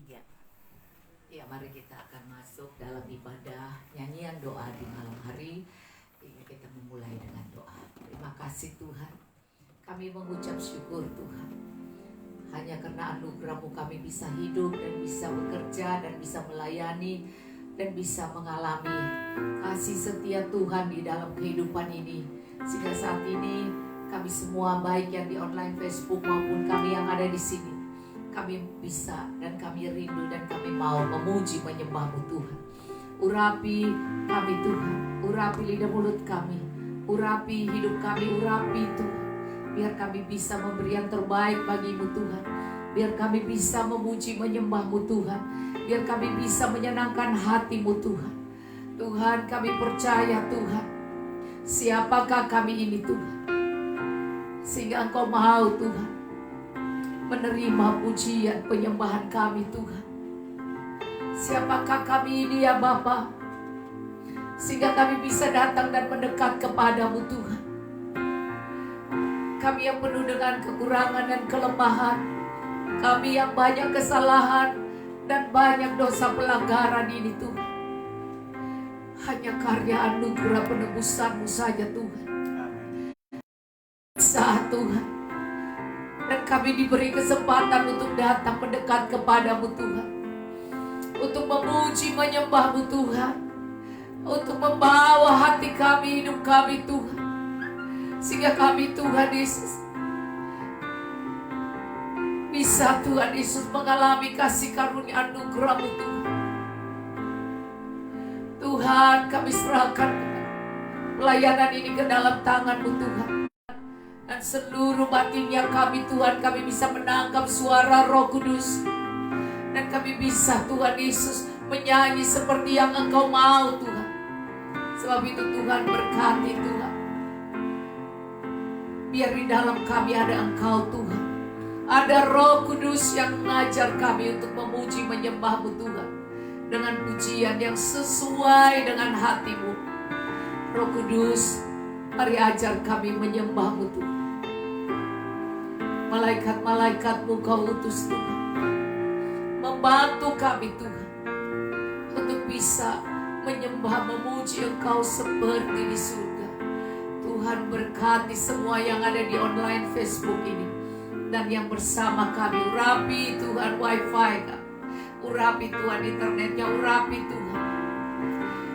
3. Ya, mari kita akan masuk dalam ibadah nyanyian doa di malam hari. Ini kita memulai dengan doa. Terima kasih Tuhan, kami mengucap syukur Tuhan. Hanya karena anugerah-Mu kami bisa hidup dan bisa bekerja dan bisa melayani dan bisa mengalami kasih setia Tuhan di dalam kehidupan ini. Sehingga saat ini kami semua, baik yang di online Facebook maupun kami yang ada di sini, kami bisa dan kami rindu dan kami mau memuji menyembah-Mu Tuhan. Urapi kami Tuhan, urapi lidah mulut kami, urapi hidup kami, urapi Tuhan. Biar kami bisa memberi yang terbaik bagi-Mu Tuhan. Biar kami bisa memuji menyembah-Mu Tuhan. Biar kami bisa menyenangkan hati-Mu Tuhan. Tuhan, kami percaya Tuhan, siapakah kami ini Tuhan, sehingga Engkau mau Tuhan menerima pujian penyembahan kami Tuhan. Siapakah kami ini ya Bapa, sehingga kami bisa datang dan mendekat kepadamu Tuhan. Kami yang penuh dengan kekurangan dan kelemahan, kami yang banyak kesalahan dan banyak dosa pelanggaran ini Tuhan. Hanya karya anugerah penebusan-Mu saja Tuhan. Saat Tuhan, dan kami diberi kesempatan untuk datang mendekat kepadamu Tuhan, untuk memuji menyembah-Mu Tuhan, untuk membawa hati kami, hidup kami Tuhan, sehingga kami Tuhan Yesus bisa Tuhan Yesus mengalami kasih karunia anugerah-Mu Tuhan. Tuhan, kami serahkan pelayanan ini ke dalam tangan-Mu Tuhan. Dan seluruh batinnya kami Tuhan, kami bisa menangkap suara Roh Kudus. Dan kami bisa Tuhan Yesus menyanyi seperti yang Engkau mau Tuhan. Sebab itu Tuhan, berkati Tuhan. Biar di dalam kami ada Engkau Tuhan. Ada Roh Kudus yang mengajar kami untuk memuji menyembah-Mu Tuhan, dengan pujian yang sesuai dengan hati-Mu. Roh Kudus, mari ajar kami menyembah-Mu Tuhan. Malaikat-malaikat-Mu Kau utus Tuhan, membantu kami Tuhan, untuk bisa menyembah memuji Engkau seperti di surga. Tuhan, berkati semua yang ada di online Facebook ini dan yang bersama kami. Urapi Tuhan wifi kami, urapi Tuhan internetnya, urapi Tuhan,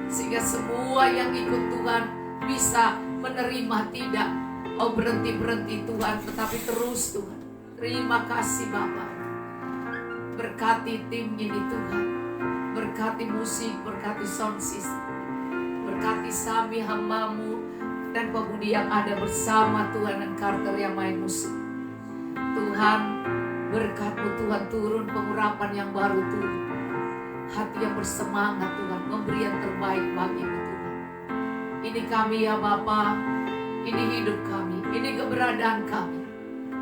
sehingga semua yang ikut Tuhan bisa menerima, tidak berhenti Tuhan, tetapi terus Tuhan. Terima kasih Bapa. Berkati tim ini Tuhan, berkati musik, berkati sound system, berkati Sami hamba-Mu dan pemudi yang ada bersama Tuhan, dan Carter yang main musik. Tuhan, berkat-Mu Tuhan turun, pengurapan yang baru turun, hati yang bersemangat Tuhan, memberi yang terbaik bagi-Mu Tuhan. Ini kami ya Bapa, ini hidup kami, ini keberadaan kami.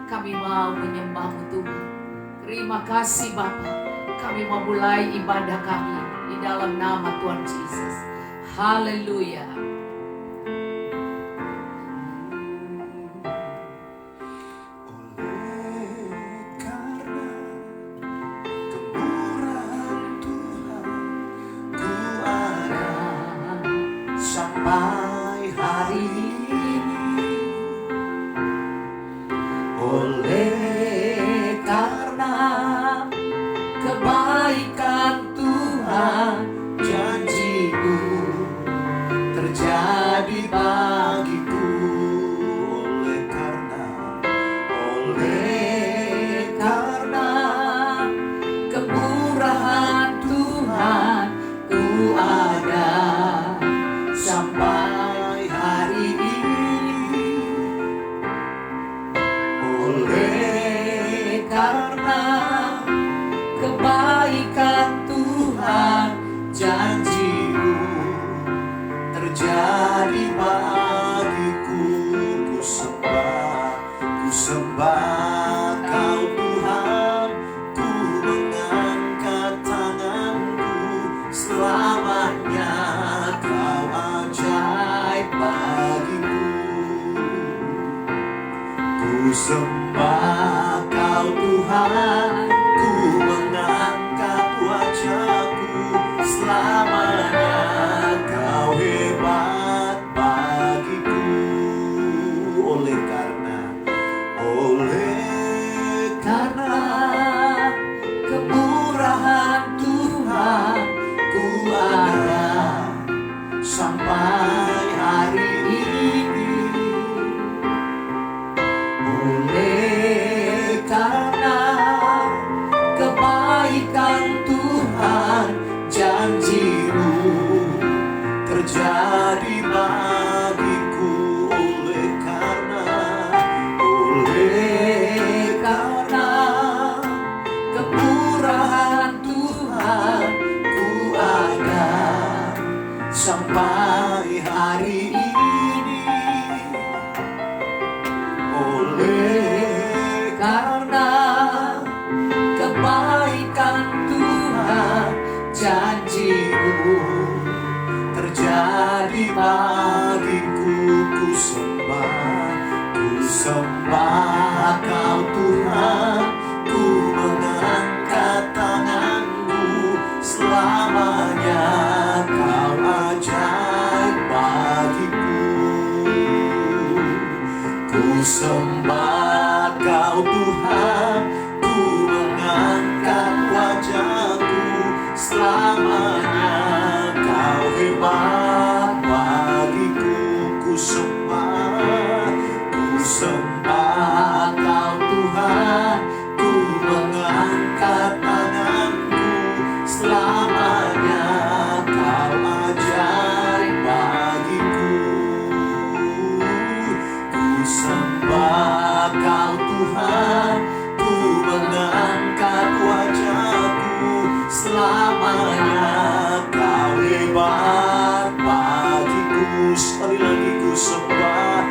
Kami mau menyembah-Mu Tuhan. Terima kasih Bapa. Kami mau mulai ibadah kami di dalam nama Tuhan Yesus. Haleluya. Sembah Kau Tuhan, ku mengangkat sembah Kau Tuhan, ku mengangkat tanganku, selamanya Kau ajaib bagiku. Ku sembah Kau Tuhan, ku mengangkat wajahku, selamanya Kau hebat bagiku. Ku sembah Kau Tuhan, ku mengangkat tanganku, selamanya Kau ajaib bagiku. Ku sembah Kau Tuhan, ku mengangkat wajahku, selamanya Kau hebat bagiku. Sekali lagi ku sembah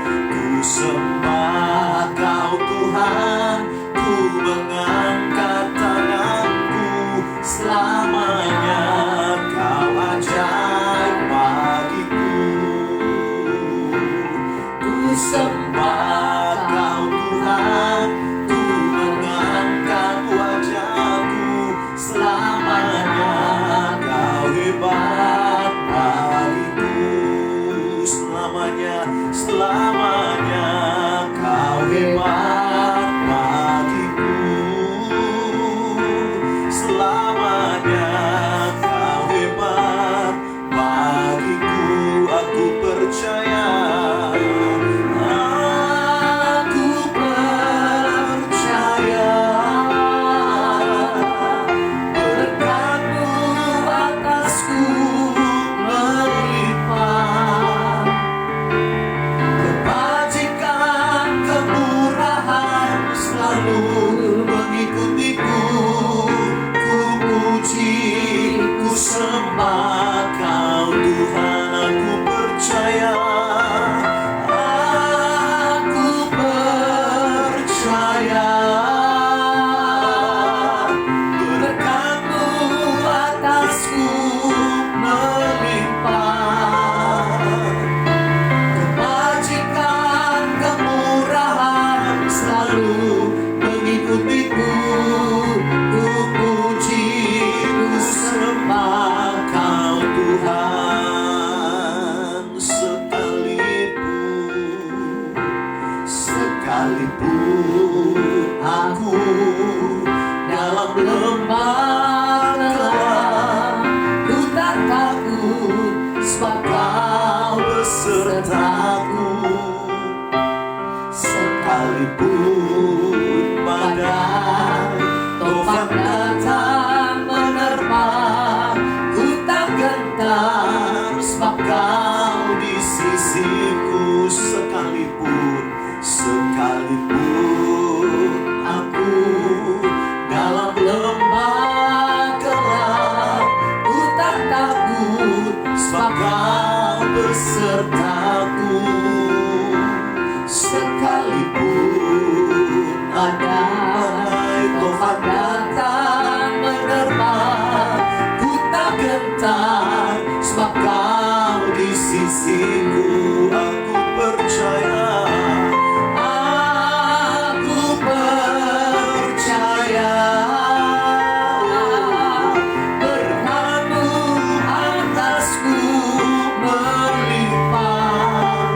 Kau Tuhan, ku mengangkat tanganku, selamanya Kau ajaib bagiku. Ku sembah Kau Tuhan, ku mengangkat wajahku, selamanya Kau hebat bagiku. Selamanya Kau hebat bagiku. Selamanya Kau hebat bagiku. Aku percaya, aku percaya, berkat-Mu atasku melimpah, kebajikan, kemurahan selalu mengikutiku. Ku puji, ku sembah Kau Tuhan. Aku percaya, aku percaya, berkat-Mu atasku melimpah, kebajikan, kemurahan selalu mengikutiku. Ku puji, ku sembah Kau Tuhan. Sekalipun aku dalam lembah gelap, ku tak takut, sebab Kau besertaku. Sekalipun badai tofan datang menerpa, ku tak gentar, sebab Kau di sisiku. Sekalipun aku dalam lembah gelap, ku tak takut, sebab Kau besertaku. Sekalipun badai tofan datang menerpa, ku tak gentar, sebab Kau di sisiku. Aku percaya, aku percaya, berkat-Mu atasku melimpah,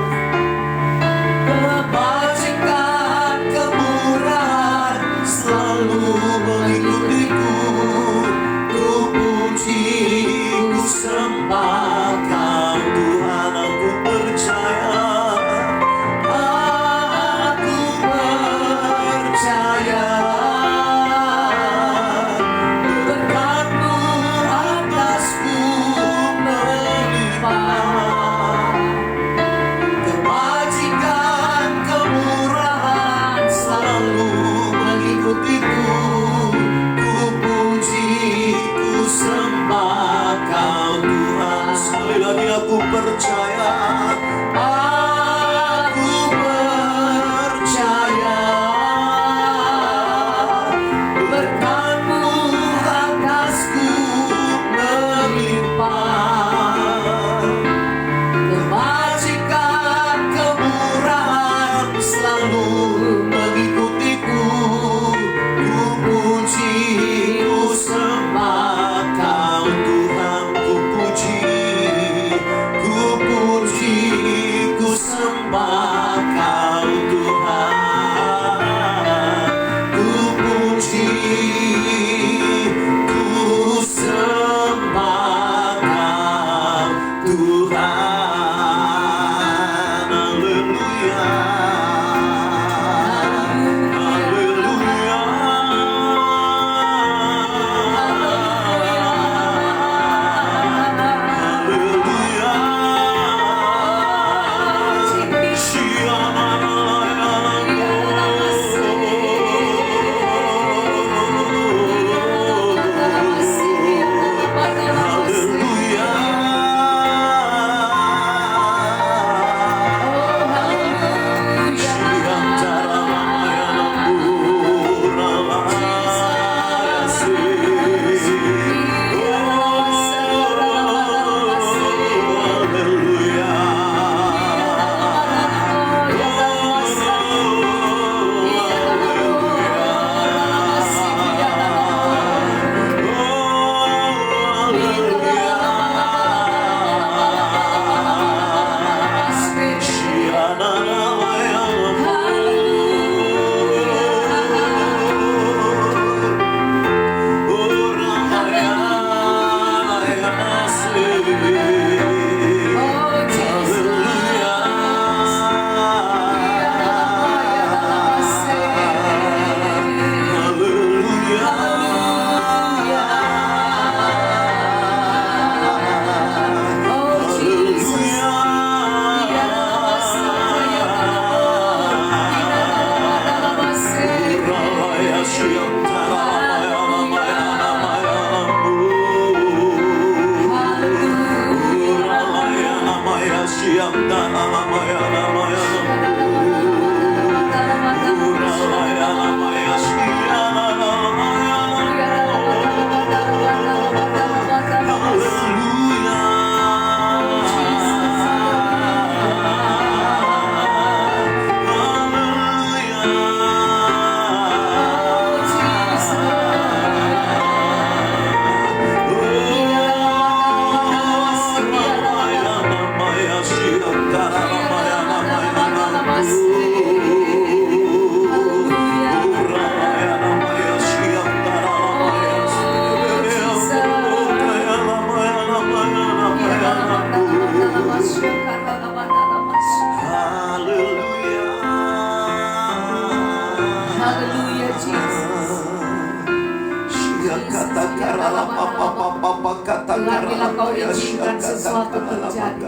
Tuhan, bila Kau izinkan sesuatu terjadi,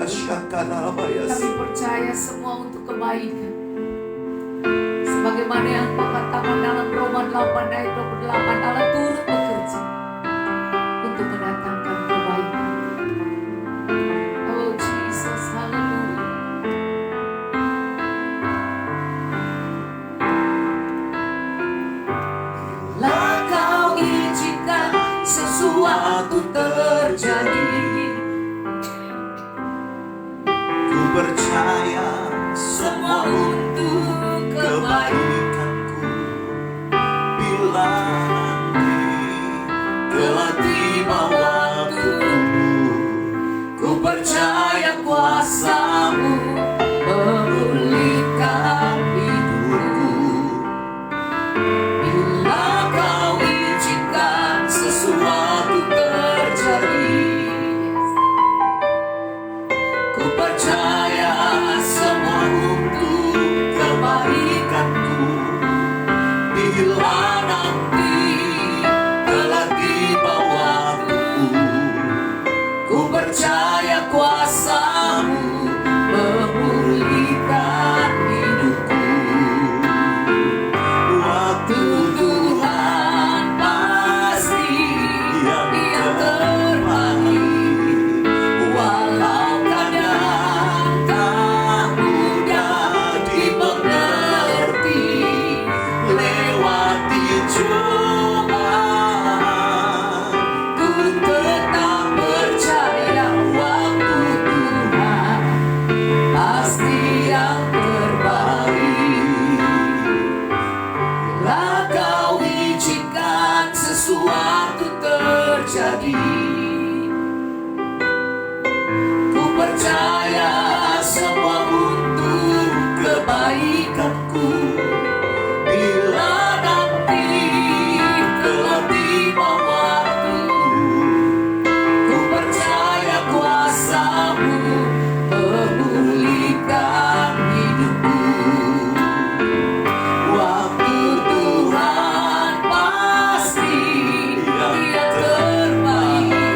kami percaya semua untuk kebaikan. Sebagaimana yang Kau katakan dalam Roma 8 ayat 28, Allah turut bekerja untuk mendatangkan kebaikan. Oh Jesus, haleluya. Bila Kau izinkan sesuatu terjadi, ku percaya semua untuk kebaikanku. Bila nanti telah tiba waktumu, ku percaya kuasa-Mu memulihkan hidupku. Bila Kau izinkan sesuatu terjadi, ku percaya semua untuk kebaikanku. bila nanti telah tiba waktumu, Ku percaya kuasa-Mu memulihkan hidupku. waktu Tuhan pasti yang terbaik. Walau kadang tak mudah dimengerti, lewati cobaan, ku tetap percaya waktu Tuhan pasti yang terbaik. Bila Kau izinkan sesuatu terjadi, ku percaya semua untuk kebaikanku. Bila nanti telah tiba waktumu, ku percaya kuasa-Mu memulihkan hidupku. Waktu Tuhan pasti yang terbaik.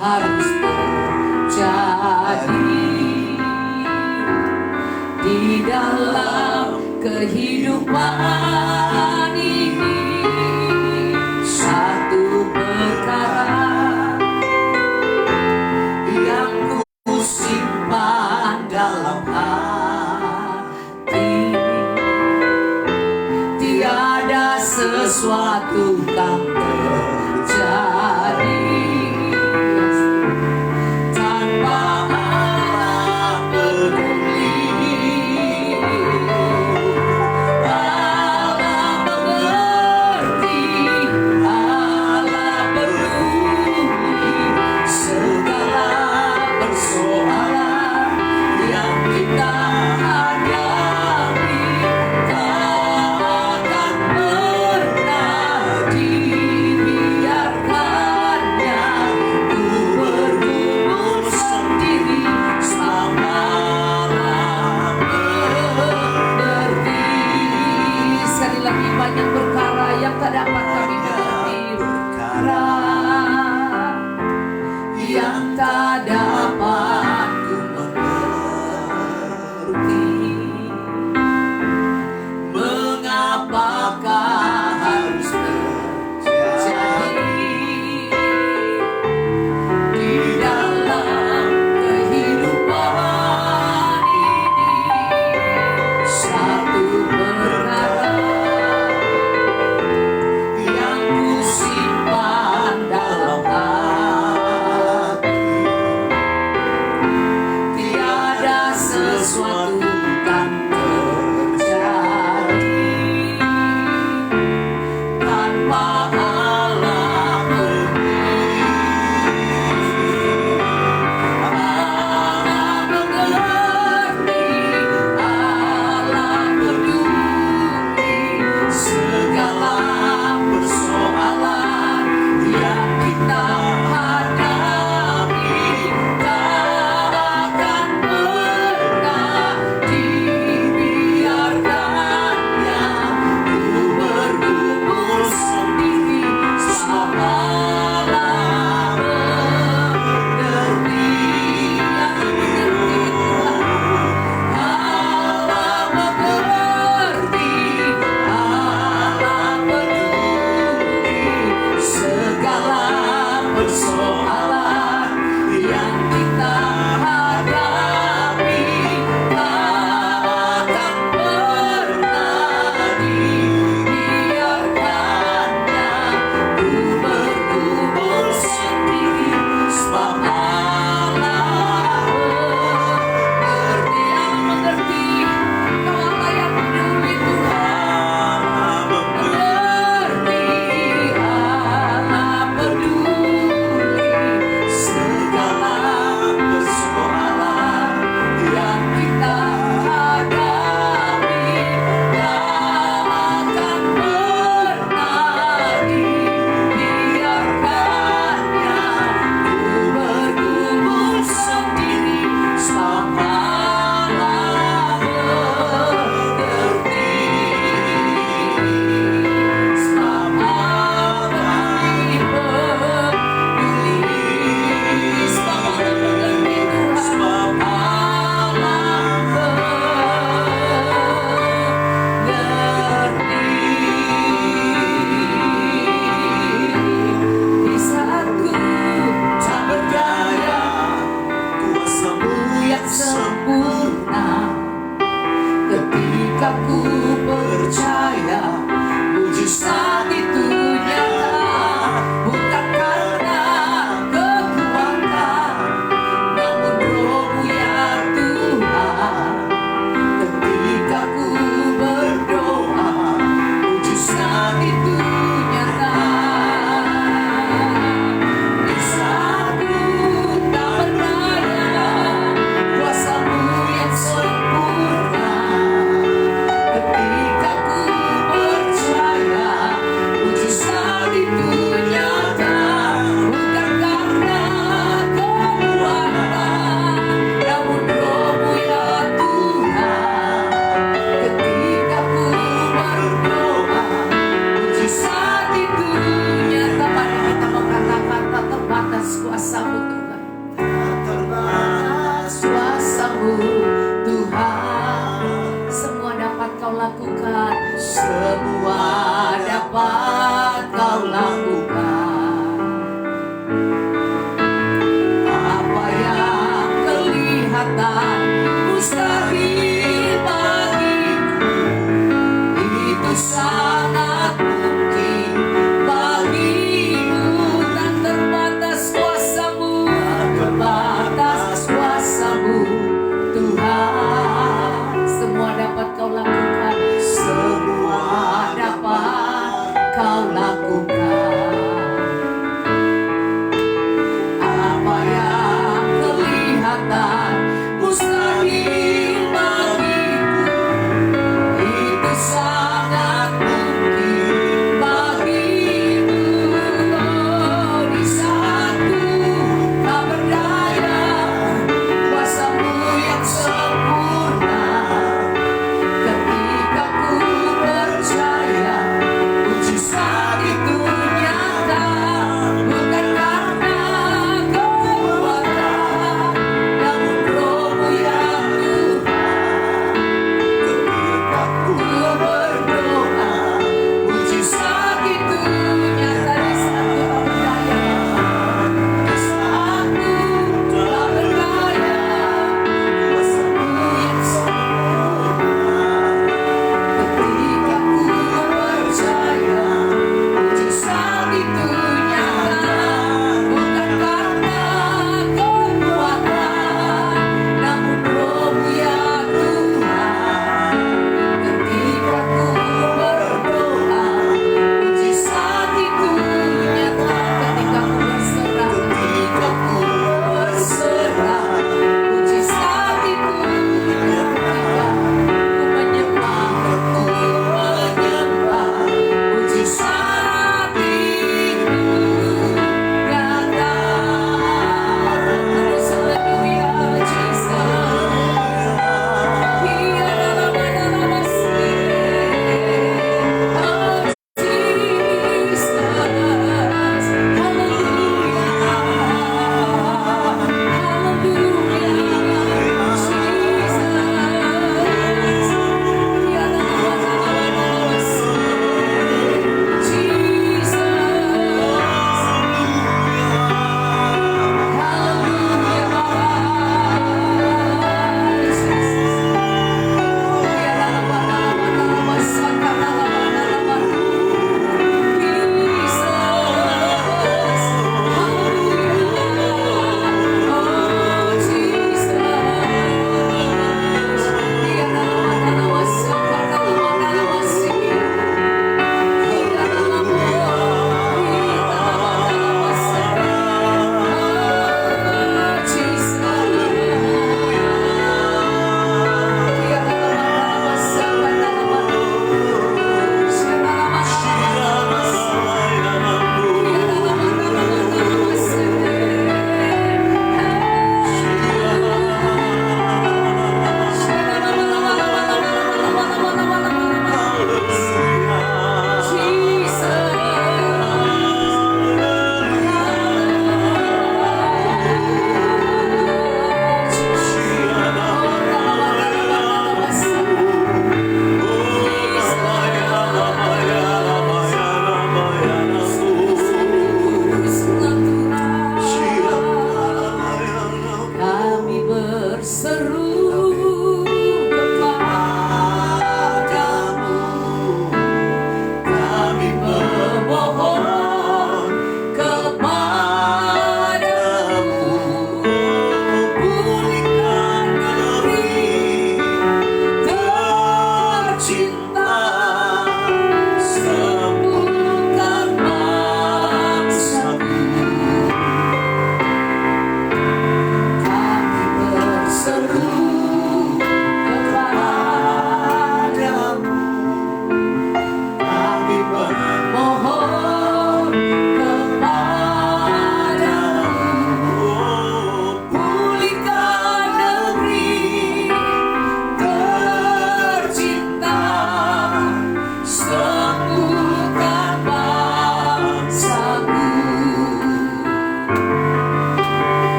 harus terjadi di dalam kehidupan ini. Satu perkara yang ku simpan dalam hati, tiada sesuatu kan terjadi tanpa Allah peduli. Allah mengerti, Allah peduli segala persoalan yang kita hadapi. Takkan pernah dibiarkan kau lakukan. Apa yang kelihatan mustahil bagiku, itu sangat mungkin bagimu. Tak terbatas kuasamu, terbatas kuasamu Tuhan. Semua dapat kau lakukan, semua dapat kau lakukan. Apa yang kelihatan mustahil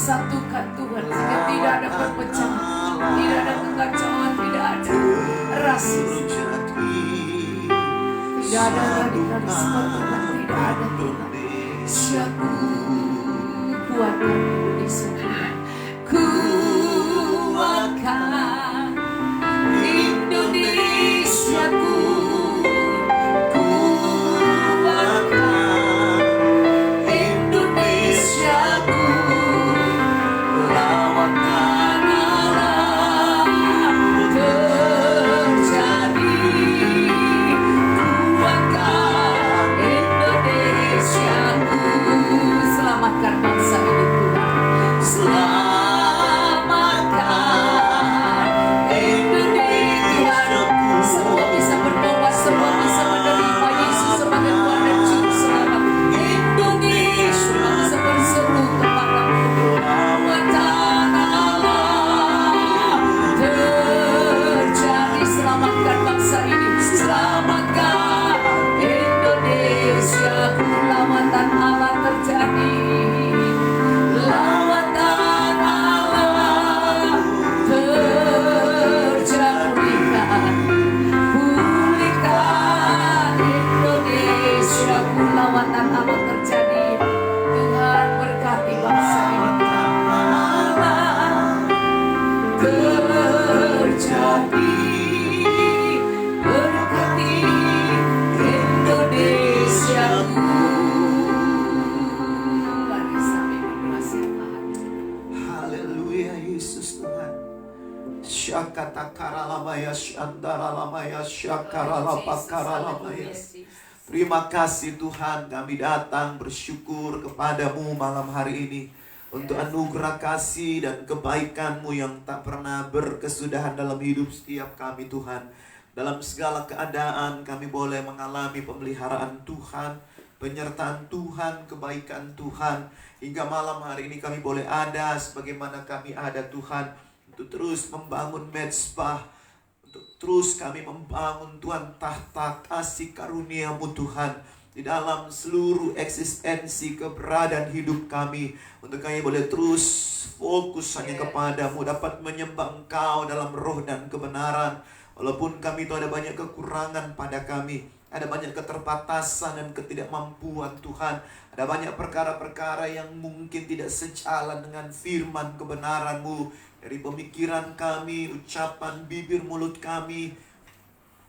satukan Tuhan, sehingga tidak ada perpecahan, tidak ada kekacauan, tidak ada rasisme, tidak ada radikalisme Tuhan, tidak ada Tuhan. Syaku kuatkan Indonesia Tuhan, kuatkan Indonesiaku, kuatkan Indonesiaku, lawankan Allah terjadi, kuatkan Indonesiaku, selamatkan bangsa ini Tuhan, selamatkan Indonesia. Semua bisa bertobat, semua bisa menerima Yesus sebagai Tuhan dan Juru Selamat. Indonesia bisa berseru kepada-Mu, kuatkan Allah terjadi, selamatkan bangsa ini, selamatkan Indonesia, lawatan Allah terjadi, lawatan Allah terjadikan, pulihkan Indonesia, lawatan Allah terjadi. Tuhan berkati bangsa ini, Allah terjadi, berkati Indonesia. Mari kami berdoa selamat. Haleluya Yesus Tuhan. Syakata karalamaya syandaralamaya syakaralapakaralamaya. Terima kasih Tuhan, kami datang bersyukur kepadamu malam hari ini untuk anugerah kasih dan kebaikan-Mu yang tak pernah berkesudahan dalam hidup setiap kami Tuhan. Dalam segala keadaan kami boleh mengalami pemeliharaan Tuhan, penyertaan Tuhan, kebaikan Tuhan. Hingga malam hari ini kami boleh ada sebagaimana kami ada Tuhan, untuk terus membangun mezbah, untuk terus kami membangun Tuhan tahta kasih karunia-Mu Tuhan di dalam seluruh eksistensi keberadaan hidup kami, untuk kami boleh terus fokus hanya kepada-Mu, dapat menyembah Engkau dalam roh dan kebenaran. Walaupun kami itu ada banyak kekurangan pada kami, ada banyak keterbatasan dan ketidakmampuan Tuhan, ada banyak perkara-perkara yang mungkin tidak sejalan dengan firman kebenaran-Mu, dari pemikiran kami, ucapan bibir mulut kami,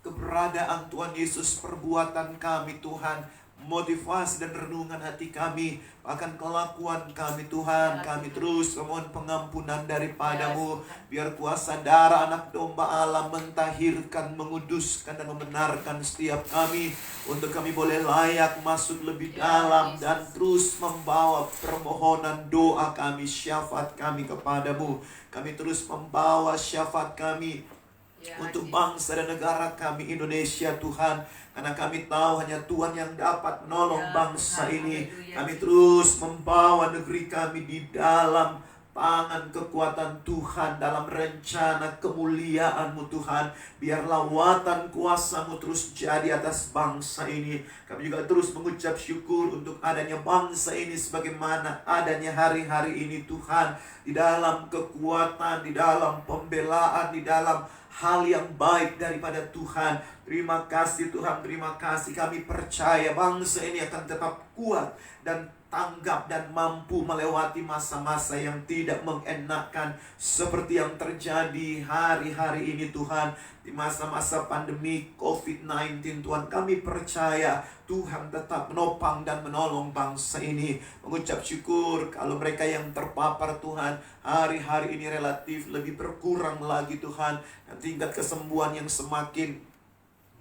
keberadaan Tuhan Yesus, perbuatan kami Tuhan, motivasi dan renungan hati kami, bahkan kelakuan kami Tuhan. Kami terus memohon pengampunan daripada-Mu. Biar kuasa darah anak domba Allah mentahirkan, menguduskan dan membenarkan setiap kami, untuk kami boleh layak masuk lebih dalam dan terus membawa permohonan doa kami, syafaat kami kepada-Mu. Kami terus membawa syafaat kami untuk bangsa dan negara kami Indonesia Tuhan, karena kami tahu hanya Tuhan yang dapat menolong bangsa ini. Kami terus membawa negeri kami di dalam tangan kekuatan Tuhan, dalam rencana kemuliaan-Mu Tuhan. Biar lawatan kuasa-Mu terus jadi atas bangsa ini. Kami juga terus mengucap syukur untuk adanya bangsa ini sebagaimana adanya hari-hari ini Tuhan, di dalam kekuatan, di dalam pembelaan, di dalam hal yang baik daripada Tuhan. Terima kasih Tuhan, terima kasih. Kami percaya bangsa ini akan tetap kuat dan tanggap dan mampu melewati masa-masa yang tidak mengenakan seperti yang terjadi hari-hari ini Tuhan. Di masa-masa pandemi COVID-19 Tuhan, kami percaya Tuhan tetap menopang dan menolong bangsa ini. Mengucap syukur kalau mereka yang terpapar Tuhan, hari-hari ini relatif lebih berkurang lagi Tuhan, dan tingkat kesembuhan yang semakin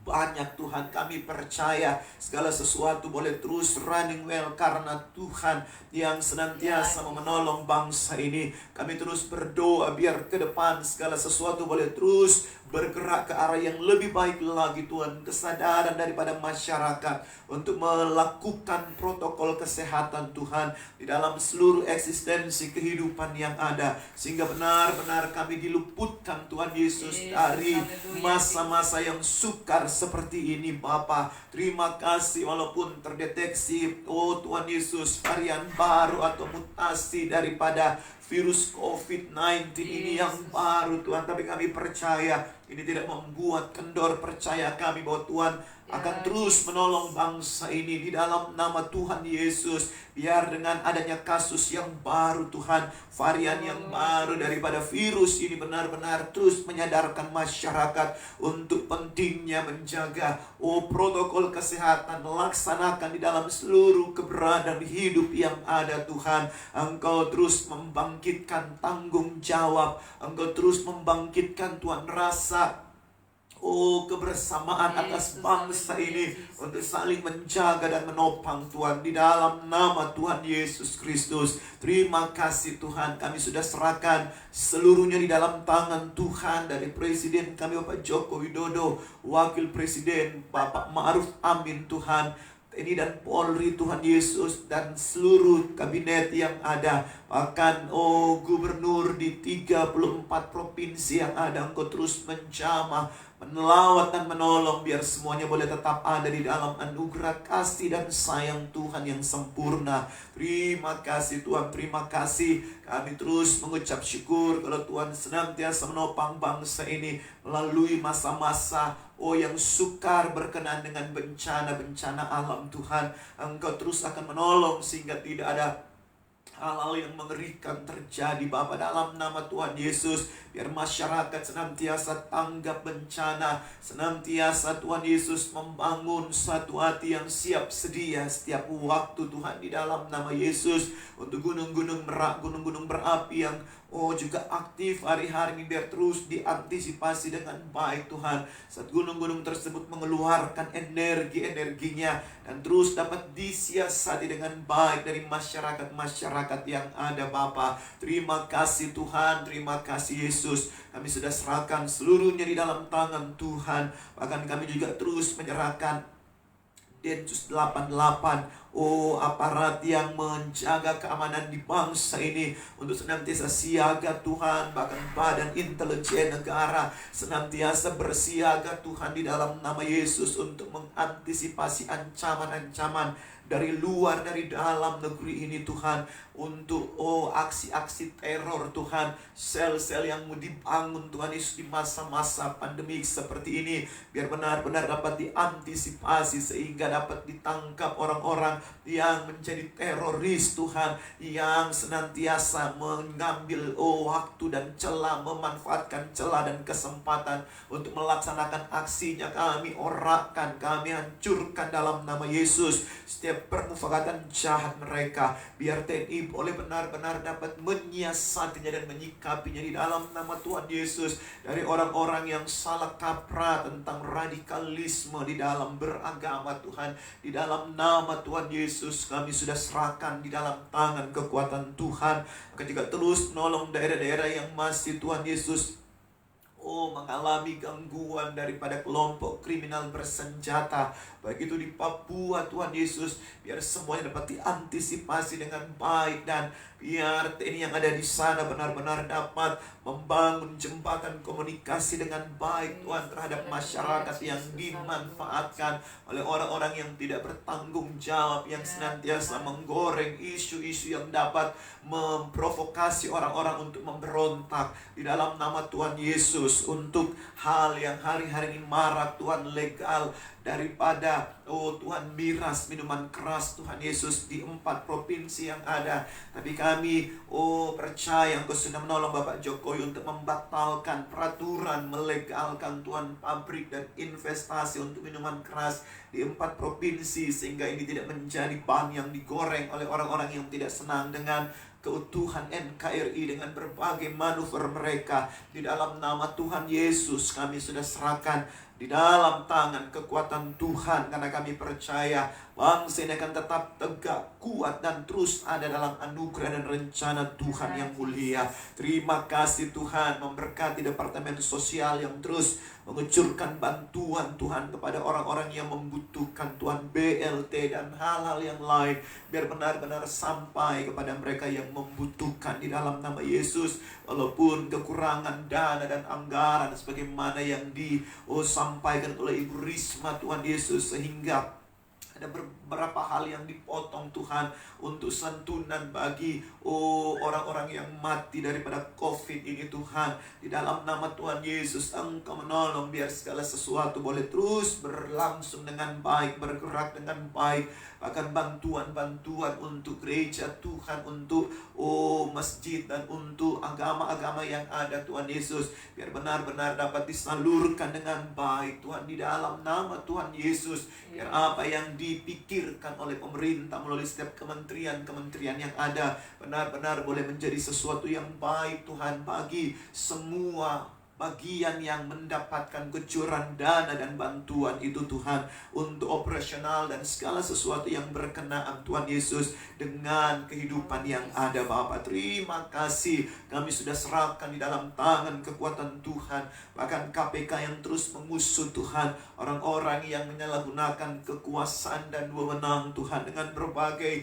banyak Tuhan. Kami percaya segala sesuatu boleh terus running well karena Tuhan yang senantiasa menolong bangsa ini. Kami terus berdoa biar ke depan segala sesuatu boleh terus bergerak ke arah yang lebih baik lagi Tuhan. Kesadaran daripada masyarakat untuk melakukan protokol kesehatan Tuhan di dalam seluruh eksistensi kehidupan yang ada, sehingga benar-benar kami diluputkan Tuhan Yesus dari masa-masa yang sukar seperti ini Bapa. Terima kasih walaupun terdeteksi Tuhan Yesus varian baru atau mutasi daripada virus COVID-19 ini yang baru Tuhan. Tapi kami percaya ini tidak membuat kendor percaya kami bahwa Tuhan akan terus menolong bangsa ini di dalam nama Tuhan Yesus. Biar dengan adanya kasus yang baru Tuhan, varian yang baru daripada virus ini benar-benar terus menyadarkan masyarakat untuk pentingnya menjaga protokol kesehatan. Laksanakan di dalam seluruh keberadaan hidup yang ada Tuhan. Engkau terus membangkitkan tanggung jawab. Engkau terus membangkitkan Tuhan rasa kebersamaan atas bangsa ini untuk saling menjaga dan menopang Tuhan di dalam nama Tuhan Yesus Kristus. Terima kasih Tuhan, kami sudah serahkan seluruhnya di dalam tangan Tuhan, dari Presiden kami Bapak Joko Widodo, Wakil Presiden Bapak Ma'ruf Amin Tuhan, TNI dan Polri Tuhan Yesus, dan seluruh kabinet yang ada, bahkan gubernur di 34 provinsi yang ada. Engkau terus menjamah, menelawat dan menolong biar semuanya boleh tetap ada di dalam anugerah kasih dan sayang Tuhan yang sempurna. Terima kasih Tuhan, terima kasih. Kami terus mengucap syukur kalau Tuhan senantiasa menopang bangsa ini melalui masa-masa yang sukar berkenaan dengan bencana-bencana alam Tuhan. Engkau terus akan menolong sehingga tidak ada hal-hal yang mengerikan terjadi Bapa, dalam nama Tuhan Yesus. Biar masyarakat senantiasa tanggap bencana, senantiasa Tuhan Yesus membangun satu hati yang siap sedia setiap waktu Tuhan, di dalam nama Yesus. Untuk gunung-gunung berapi yang juga aktif hari-hari ini, biar terus diantisipasi dengan baik Tuhan. Saat gunung-gunung tersebut mengeluarkan energinya dan terus dapat disiasati dengan baik dari masyarakat yang ada Bapa. Terima kasih Tuhan, terima kasih Yesus. Kami sudah serahkan seluruhnya di dalam tangan Tuhan. Bahkan kami juga terus menyerahkan Densus 88, aparat yang menjaga keamanan di bangsa ini untuk senantiasa siaga Tuhan. Bahkan badan intelijen negara senantiasa bersiaga Tuhan di dalam nama Yesus untuk mengantisipasi ancaman-ancaman dari luar, dari dalam negeri ini Tuhan. Untuk aksi-aksi teror Tuhan, sel-sel yang mau dibangun Tuhan Yesus di masa-masa pandemi seperti ini, biar benar-benar dapat diantisipasi sehingga dapat ditangkap orang-orang yang menjadi teroris Tuhan, yang senantiasa mengambil waktu dan celah, memanfaatkan celah dan kesempatan untuk melaksanakan aksinya. Kami orakan, kami hancurkan dalam nama Yesus setiap permufakatan jahat mereka. Biar TNI boleh benar-benar dapat menyiasatinya dan menyikapinya di dalam nama Tuhan Yesus. Dari orang-orang yang salah kaprah tentang radikalisme di dalam beragama Tuhan, di dalam nama Tuhan Yesus kami sudah serahkan di dalam tangan kekuatan Tuhan. Akan juga terus menolong daerah-daerah yang masih Tuhan Yesus mengalami gangguan daripada kelompok kriminal bersenjata, baik itu di Papua Tuhan Yesus. Biar semuanya dapat diantisipasi dengan baik, dan biar TNI yang ada di sana benar-benar dapat membangun jembatan komunikasi dengan baik Tuhan terhadap masyarakat yang dimanfaatkan oleh orang-orang yang tidak bertanggung jawab, yang senantiasa menggoreng isu-isu yang dapat memprovokasi orang-orang untuk memberontak. Di dalam nama Tuhan Yesus, untuk hal yang hari-hari ini marak Tuhan, legal daripada Tuhan miras, minuman keras Tuhan Yesus di 4 provinsi yang ada. Tapi kami percaya Engkau sudah menolong Bapak Jokowi untuk membatalkan peraturan melegalkan Tuhan pabrik dan investasi untuk minuman keras di 4 provinsi, sehingga ini tidak menjadi bahan yang digoreng oleh orang-orang yang tidak senang dengan keutuhan NKRI dengan berbagai manuver mereka. Di dalam nama Tuhan Yesus kami sudah serahkan di dalam tangan kekuatan Tuhan, karena kami percaya bangsa ini akan tetap tegak, kuat, dan terus ada dalam anugerah dan rencana Tuhan yang mulia. Terima kasih Tuhan, memberkati Departemen Sosial yang terus mengucurkan bantuan Tuhan kepada orang-orang yang membutuhkan Tuhan, BLT dan hal-hal yang lain, biar benar-benar sampai kepada mereka yang membutuhkan di dalam nama Yesus. Walaupun kekurangan dana dan anggaran sebagaimana yang disampaikan oleh Ibu Risma Tuhan Yesus, sehingga Ada beberapa hal yang dipotong Tuhan untuk santunan bagi orang-orang yang mati daripada COVID ini Tuhan. Di dalam nama Tuhan Yesus, Engkau menolong biar segala sesuatu boleh terus berlangsung dengan baik, bergerak dengan baik. Bahkan bantuan-bantuan untuk gereja Tuhan, untuk masjid dan untuk agama-agama yang ada Tuhan Yesus, biar benar-benar dapat disalurkan dengan baik Tuhan, di dalam nama Tuhan Yesus. Biar apa yang dipikirkan oleh pemerintah melalui setiap kementerian yang ada benar-benar boleh menjadi sesuatu yang baik Tuhan, bagi semua bagian yang mendapatkan kecurangan dana dan bantuan itu Tuhan, untuk operasional dan segala sesuatu yang berkenaan Tuhan Yesus dengan kehidupan yang ada Bapa. Terima kasih, kami sudah serahkan di dalam tangan kekuatan Tuhan. Bahkan KPK yang terus mengusut Tuhan orang-orang yang menyalahgunakan kekuasaan dan wewenang Tuhan dengan berbagai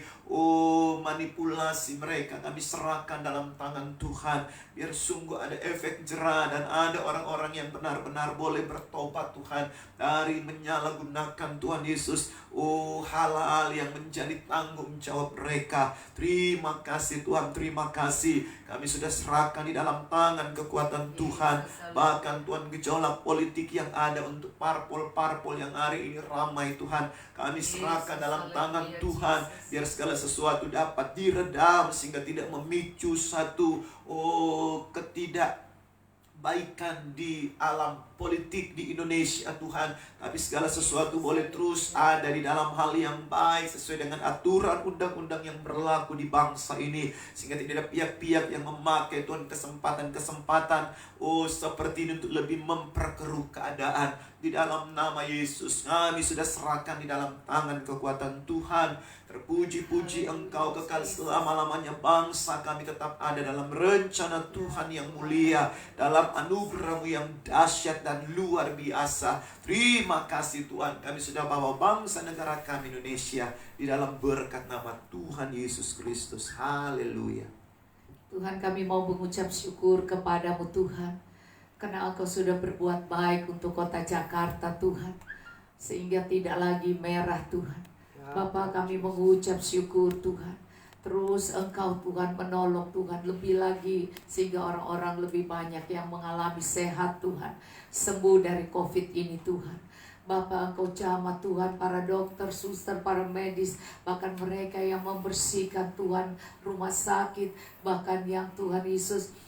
manipulasi mereka, kami serahkan dalam tangan Tuhan. Biar sungguh ada efek jerah dan ada orang-orang yang benar-benar boleh bertobat Tuhan dari menyalahgunakan Tuhan Yesus hal-hal yang menjadi tanggung jawab mereka. Terima kasih Tuhan, terima kasih. Kami sudah serahkan di dalam tangan kekuatan Tuhan. Bahkan Tuhan, gejolak politik yang ada untuk parpol-parpol yang hari ini ramai Tuhan, kami serahkan dalam tangan Tuhan. Biar segala sesuatu dapat diredam sehingga tidak memicu satu ketidakbaikan di alam politik di Indonesia Tuhan. Tapi segala sesuatu boleh terus ada di dalam hal yang baik sesuai dengan aturan undang-undang yang berlaku di bangsa ini, sehingga tidak ada pihak-pihak yang memakai Tuhan kesempatan-kesempatan seperti ini untuk lebih memperkeruh keadaan. Di dalam nama Yesus kami sudah serahkan di dalam tangan kekuatan Tuhan. Terpuji-puji Engkau kekal selama-lamanya. Bangsa kami tetap ada dalam rencana Tuhan yang mulia, dalam anugerah-Mu yang dahsyat dan luar biasa. Terima kasih Tuhan, kami sudah bawa bangsa negara kami Indonesia di dalam berkat nama Tuhan Yesus Kristus. Haleluya. Tuhan, kami mau mengucap syukur kepadamu Tuhan, karena Engkau sudah berbuat baik untuk kota Jakarta Tuhan, sehingga tidak lagi merah Tuhan. Bapa, kami mengucap syukur Tuhan. Terus Engkau Tuhan menolong Tuhan lebih lagi, sehingga orang-orang lebih banyak yang mengalami sehat Tuhan, sembuh dari COVID ini Tuhan. Bapa, Engkau jamah Tuhan para dokter, suster, para medis, bahkan mereka yang membersihkan Tuhan rumah sakit, bahkan yang Tuhan Yesus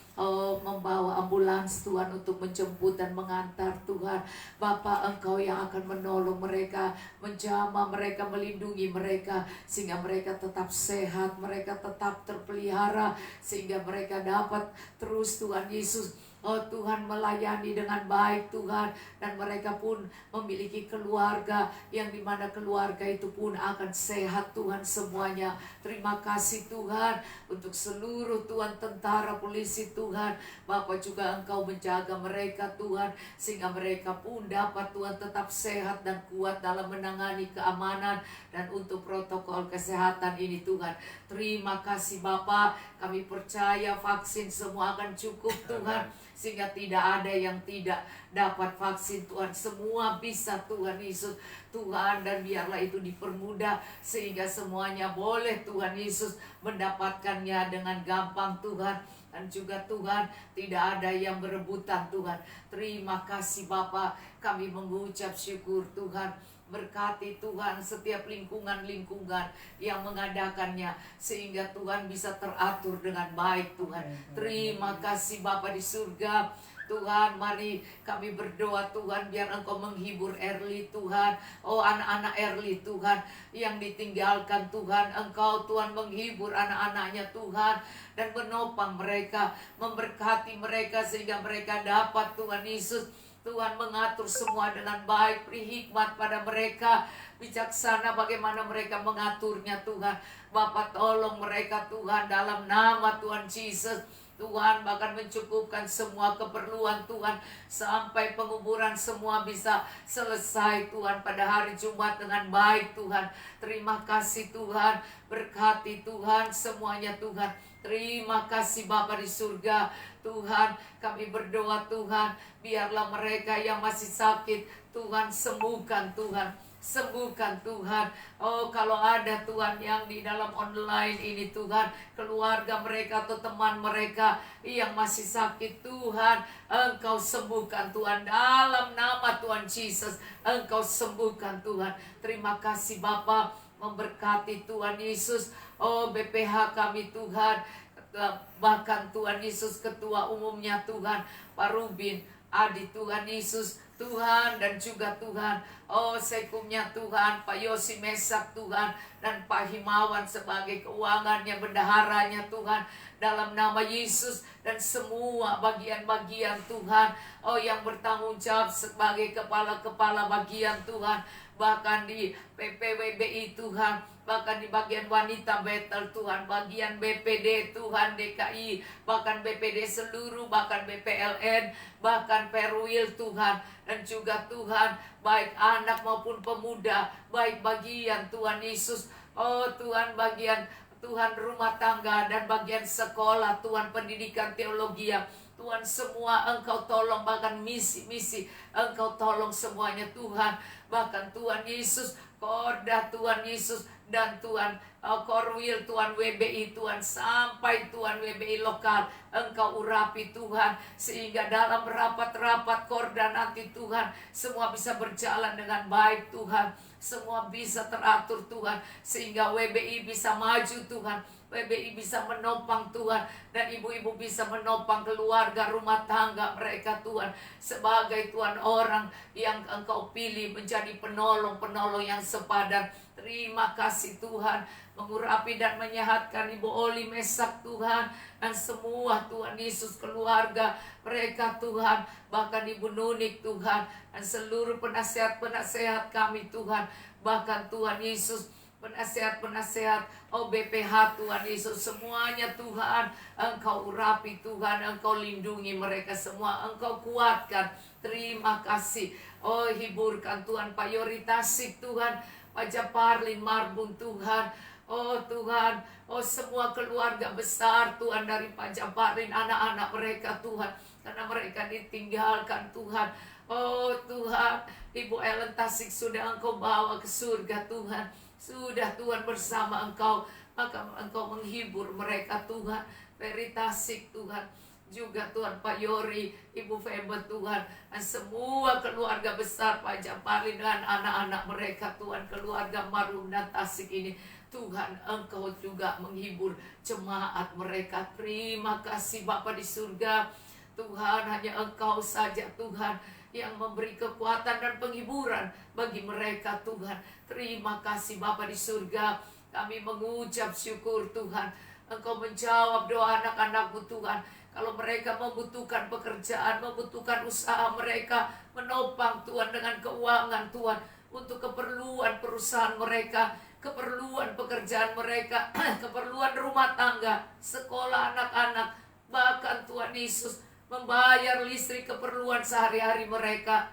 membawa ambulans Tuhan untuk menjemput dan mengantar Tuhan. Bapa, Engkau yang akan menolong mereka, menjamah mereka, melindungi mereka, sehingga mereka tetap sehat, mereka tetap terpelihara, sehingga mereka dapat terus Tuhan Yesus Tuhan melayani dengan baik Tuhan. Dan mereka pun memiliki keluarga, yang dimana keluarga itu pun akan sehat Tuhan semuanya. Terima kasih Tuhan untuk seluruh Tuhan tentara, polisi Tuhan. Bapa, juga Engkau menjaga mereka Tuhan, sehingga mereka pun dapat Tuhan tetap sehat dan kuat dalam menangani keamanan dan untuk protokol kesehatan ini Tuhan. Terima kasih Bapa, kami percaya vaksin semua akan cukup Tuhan, sehingga tidak ada yang tidak dapat vaksin Tuhan. Semua bisa Tuhan Yesus Tuhan, dan biarlah itu dipermudah sehingga semuanya boleh Tuhan Yesus mendapatkannya dengan gampang Tuhan. Dan juga Tuhan, tidak ada yang berebutan Tuhan. Terima kasih Bapa, kami mengucap syukur Tuhan. Berkati Tuhan setiap lingkungan-lingkungan yang mengadakannya, sehingga Tuhan bisa teratur dengan baik Tuhan. Terima kasih Bapa di surga Tuhan. Mari kami berdoa Tuhan, biar Engkau menghibur Erli Tuhan. Anak-anak Erli Tuhan yang ditinggalkan Tuhan, Engkau Tuhan menghibur anak-anaknya Tuhan, dan menopang mereka, memberkati mereka, sehingga mereka dapat Tuhan Yesus Tuhan mengatur semua dengan baik. Beri hikmat pada mereka, bijaksana bagaimana mereka mengaturnya Tuhan. Bapa, tolong mereka Tuhan dalam nama Tuhan Yesus Tuhan, bahkan mencukupkan semua keperluan Tuhan, sampai penguburan semua bisa selesai Tuhan pada hari Jumat dengan baik Tuhan. Terima kasih Tuhan, berkati Tuhan semuanya Tuhan. Terima kasih Bapa di surga Tuhan. Kami berdoa Tuhan, biarlah mereka yang masih sakit Tuhan sembuhkan Tuhan. sembuhkan Tuhan. Oh, kalau ada Tuhan yang di dalam online ini Tuhan, keluarga mereka atau teman mereka yang masih sakit Tuhan, Engkau sembuhkan Tuhan dalam nama Tuhan Yesus. Engkau sembuhkan Tuhan. Terima kasih Bapa, memberkati Tuhan Yesus. Oh, BPH kami Tuhan, bahkan Tuhan Yesus ketua umumnya Tuhan, Pak Rubin Adi Tuhan Yesus, Tuhan, dan juga Tuhan, oh Sekumnya Tuhan, Pak Yosi Mesak Tuhan, dan Pak Himawan sebagai keuangannya, bendaharanya Tuhan, dalam nama Yesus, dan semua bagian-bagian Tuhan, oh yang bertanggung jawab sebagai kepala-kepala bagian Tuhan, bahkan di PPWBI Tuhan, bahkan di bagian wanita Betel Tuhan, bagian BPD Tuhan, DKI, bahkan BPD seluruh, bahkan BPLN, bahkan Perwil Tuhan, dan juga Tuhan, baik anak maupun pemuda, baik bagian Tuhan Yesus, oh Tuhan, bagian Tuhan rumah tangga dan bagian sekolah Tuhan, pendidikan teologi Tuhan, semua Engkau tolong, bahkan misi-misi Engkau tolong semuanya Tuhan, bahkan Tuhan Yesus, Korda Tuhan Yesus, dan Tuhan Korwil Tuhan, WBI Tuhan, sampai Tuhan WBI lokal Engkau urapi Tuhan, sehingga dalam rapat-rapat Korda nanti Tuhan, semua bisa berjalan dengan baik Tuhan, semua bisa teratur Tuhan, sehingga WBI bisa maju Tuhan, WBI bisa menopang Tuhan, dan ibu-ibu bisa menopang keluarga rumah tangga mereka Tuhan, sebagai Tuhan orang yang Engkau pilih menjadi penolong-penolong yang sepadan. Terima kasih Tuhan, mengurapi dan menyehatkan Ibu Oli Mesak Tuhan, dan semua Tuhan Yesus keluarga mereka Tuhan, bahkan Ibu Nunik Tuhan, dan seluruh penasehat-penasehat kami Tuhan, bahkan Tuhan Yesus penasehat-penasehat, oh BPH Tuhan Yesus, semuanya Tuhan, Engkau urapi Tuhan, Engkau lindungi mereka semua, Engkau kuatkan. Terima kasih, oh hiburkan Tuhan Pak Yori Tasik Tuhan, Pak Japarlin Marbun Tuhan, oh Tuhan, oh semua keluarga besar Tuhan dari Pak Japarlin, anak-anak mereka Tuhan, karena mereka ditinggalkan Tuhan. Oh Tuhan, Ibu Ellen Tasik sudah Engkau bawa ke surga Tuhan, sudah Tuhan bersama Engkau, maka Engkau menghibur mereka Tuhan. Peri Tasik Tuhan, juga Tuhan Pak Yori, Ibu Febe Tuhan, dan semua keluarga besar Pak Japarlin dengan anak-anak mereka Tuhan, keluarga Marum dan Tasik ini Tuhan, Engkau juga menghibur jemaat mereka. Terima kasih Bapa di surga Tuhan, hanya Engkau saja Tuhan yang memberi kekuatan dan penghiburan bagi mereka Tuhan. Terima kasih Bapa di surga, kami mengucap syukur Tuhan, Engkau menjawab doa anak-anak-Mu Tuhan. Kalau mereka membutuhkan pekerjaan, membutuhkan usaha mereka, menopang Tuhan dengan keuangan Tuhan, untuk keperluan perusahaan mereka, keperluan pekerjaan mereka, keperluan rumah tangga, sekolah anak-anak, bahkan Tuhan Yesus membayar listrik, keperluan sehari-hari mereka.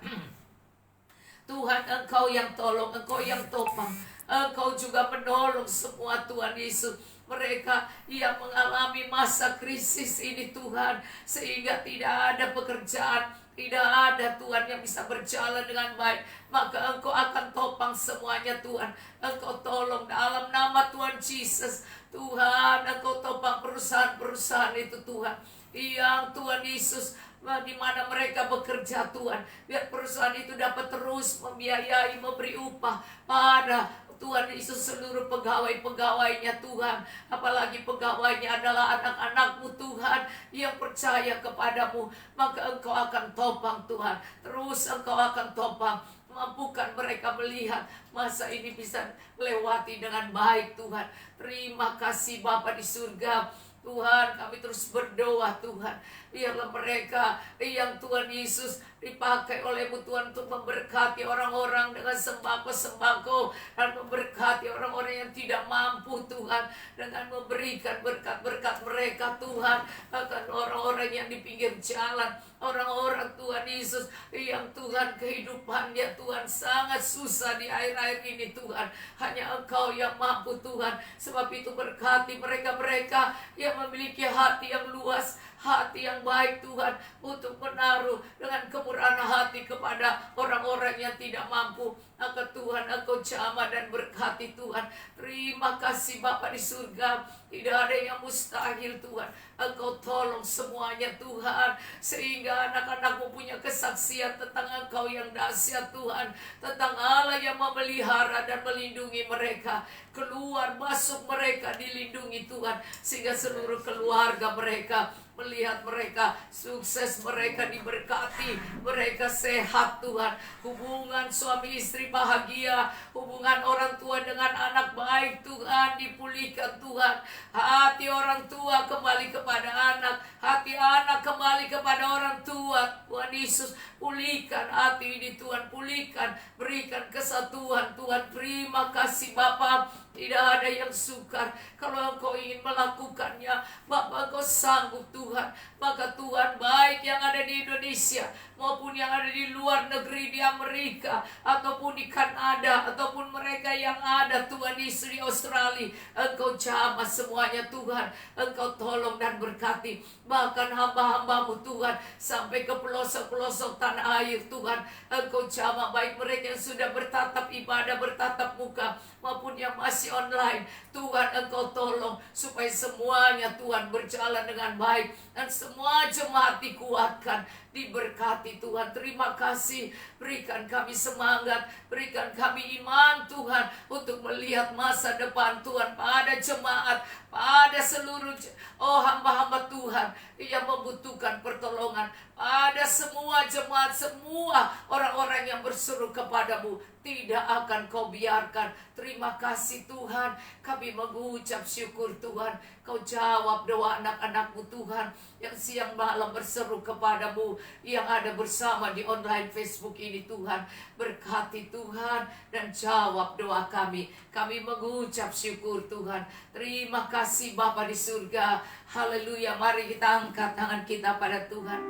Tuhan, Engkau yang tolong, Engkau yang topang, Engkau juga menolong semua Tuhan Yesus, mereka yang mengalami masa krisis ini Tuhan, sehingga tidak ada pekerjaan, tidak ada Tuhan yang bisa berjalan dengan baik, maka Engkau akan topang semuanya Tuhan. Engkau tolong dalam nama Tuhan Yesus Tuhan, Engkau topang perusahaan-perusahaan itu Tuhan, yang Tuhan Yesus di mana mereka bekerja Tuhan, biar perusahaan itu dapat terus membiayai, memberi upah pada Tuhan Yesus seluruh pegawai-pegawainya Tuhan, apalagi pegawainya adalah anak-anak-Mu Tuhan yang percaya kepadamu, maka Engkau akan topang Tuhan, terus Engkau akan topang, mampukan mereka melihat masa ini bisa melewati dengan baik Tuhan. Terima kasih Bapa di surga Tuhan, kami terus berdoa Tuhan, biarlah mereka yang Tuhan Yesus dipakai oleh-Mu Tuhan untuk memberkati orang-orang dengan sembako-sembako, dan memberkati orang-orang yang tidak mampu Tuhan, dengan memberikan berkat-berkat mereka Tuhan, bahkan orang-orang yang di pinggir jalan, orang-orang Tuhan Yesus yang Tuhan kehidupannya Tuhan sangat susah di akhir-akhir ini Tuhan, hanya Engkau yang mampu Tuhan. Sebab itu berkati mereka-mereka yang memiliki hati yang luas, hati yang baik Tuhan, untuk menaruh dengan kemurahan hati kepada orang-orang yang tidak mampu. Maka Tuhan, Engkau jamah dan berkati Tuhan. Terima kasih Bapa di surga. Tidak ada yang mustahil Tuhan. Engkau tolong semuanya Tuhan, sehingga anak-anakmu punya kesaksian tentang Engkau yang dahsyat Tuhan, tentang Allah yang memelihara dan melindungi mereka. Keluar masuk mereka dilindungi Tuhan, sehingga seluruh keluarga mereka melihat mereka sukses, mereka diberkati, mereka sehat Tuhan. Hubungan suami istri bahagia, hubungan orang tua dengan anak baik Tuhan, dipulihkan Tuhan. Hati orang tua kembali kepada anak, hati anak kembali kepada orang tua. Tuhan Yesus, pulihkan hati ini Tuhan, pulihkan, berikan kesatuan Tuhan. Terima kasih Bapa. Tidak ada yang sukar. Kalau Engkau ingin melakukannya, Bapa, Engkau sanggup Tuhan. Maka Tuhan, baik yang ada di Indonesia maupun yang ada di luar negeri, di Amerika ataupun di Kanada, ataupun mereka yang ada Tuhan Yesus di Australia, Engkau jamah semuanya Tuhan. Engkau tolong dan berkati. Bahkan hamba-hambamu Tuhan, sampai ke pelosok-pelosok tanah air Tuhan, Engkau jamah, baik mereka yang sudah bertatap ibadah, bertatap muka, maupun yang masih online. Tuhan, Engkau tolong supaya semuanya Tuhan berjalan dengan baik, dan semua jemaat dikuatkan, diberkati Tuhan. Terima kasih. Berikan kami semangat, berikan kami iman Tuhan, untuk melihat masa depan Tuhan pada jemaat, pada seluruh hamba-hamba Tuhan yang membutuhkan pertolongan, pada semua jemaat, semua orang-orang yang berseru kepadamu. Tidak akan Kau biarkan. Terima kasih Tuhan. Kami mengucap syukur Tuhan. Kau jawab doa anak-anakmu Tuhan, yang siang malam berseru kepadamu, yang ada bersama di online Facebook ini Tuhan. Berkati Tuhan dan jawab doa kami. Kami mengucap syukur Tuhan. Terima kasih Bapa di surga. Haleluya. Mari kita angkat tangan kita pada Tuhan.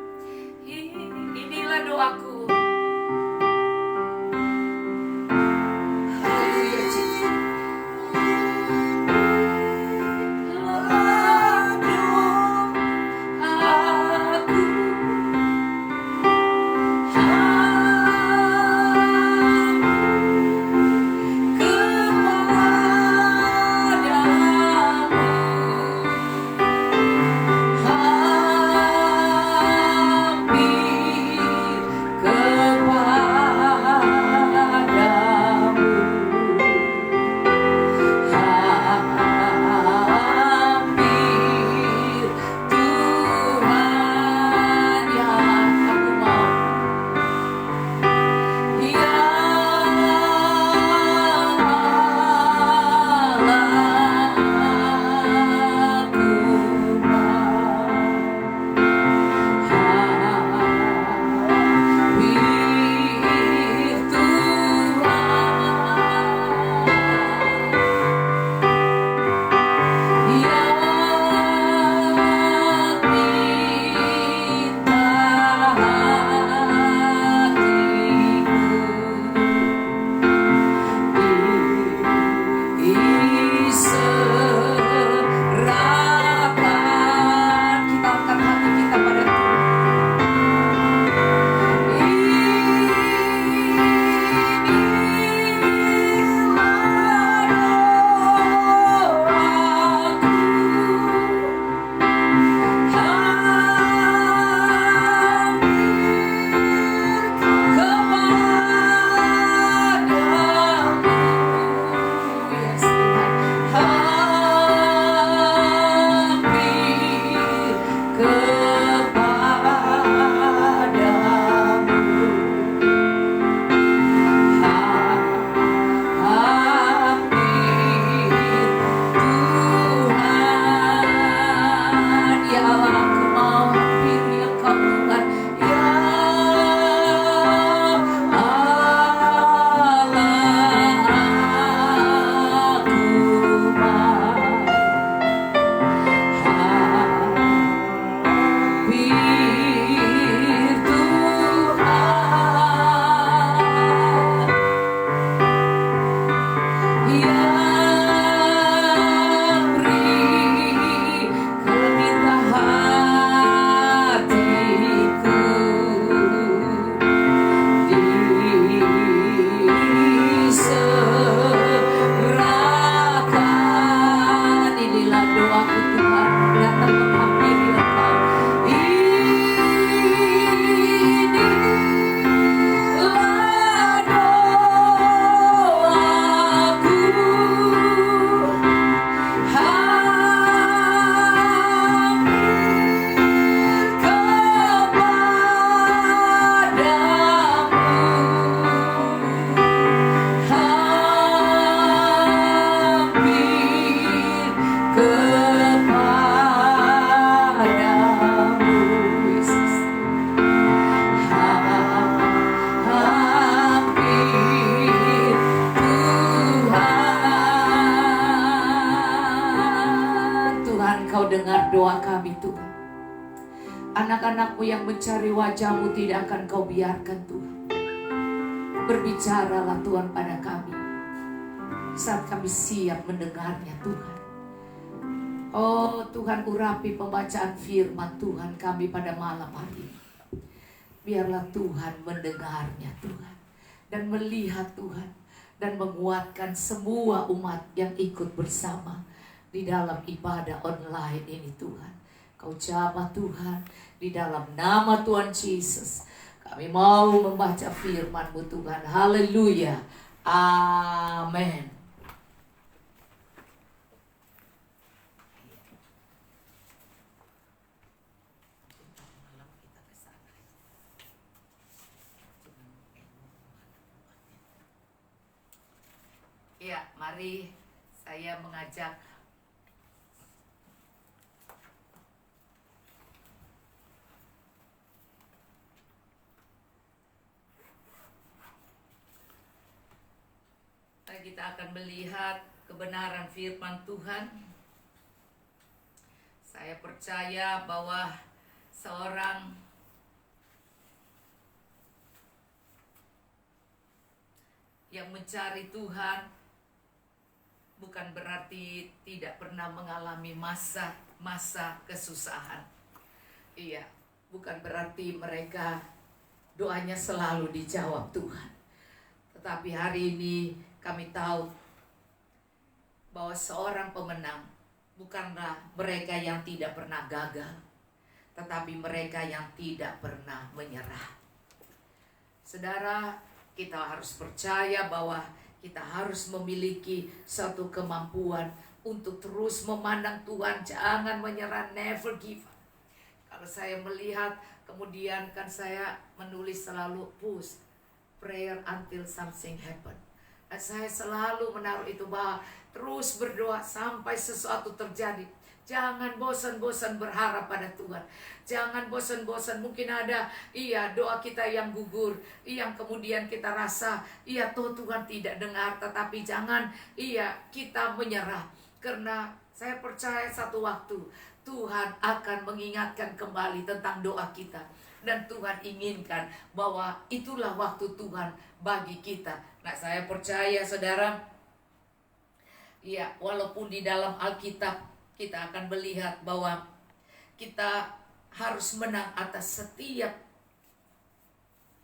Inilah doaku. Kepadamu Anak-anak-Mu yang mencari wajah-Mu tidak akan Kau biarkan Tuhan. Berbicaralah Tuhan pada kami saat kami siap mendengarnya Tuhan. Oh Tuhan, urapi pembacaan firman Tuhan kami pada malam hari ini. Biarlah Tuhan mendengarnya Tuhan, dan melihat Tuhan, dan menguatkan semua umat yang ikut bersama di dalam ibadah online ini Tuhan. Kau jamah Tuhan, di dalam nama Tuhan Yesus kami mau membaca firman-Mu Tuhan. Haleluya. Amin. Ya, mari saya mengajak kita akan melihat kebenaran firman Tuhan. Saya percaya bahwa seorang yang mencari Tuhan bukan berarti tidak pernah mengalami masa kesusahan. Iya, bukan berarti mereka doanya selalu dijawab Tuhan. Tetapi hari ini kami tahu bahwa seorang pemenang bukanlah mereka yang tidak pernah gagal, tetapi mereka yang tidak pernah menyerah. Saudara, kita harus percaya bahwa kita harus memiliki satu kemampuan untuk terus memandang Tuhan, jangan menyerah, never give up. Kalau saya melihat, kemudian kan saya menulis selalu push, prayer until something happen. Dan saya selalu menaruh itu bahwa terus berdoa sampai sesuatu terjadi. Jangan bosan-bosan berharap pada Tuhan. Jangan bosan-bosan. Mungkin ada doa kita yang gugur, yang kemudian kita rasa Tuhan tidak dengar. Tetapi jangan kita menyerah. Karena saya percaya satu waktu Tuhan akan mengingatkan kembali tentang doa kita. Dan Tuhan inginkan bahwa itulah waktu Tuhan bagi kita. Nah, saya percaya saudara, walaupun di dalam Alkitab kita akan melihat bahwa kita harus menang atas setiap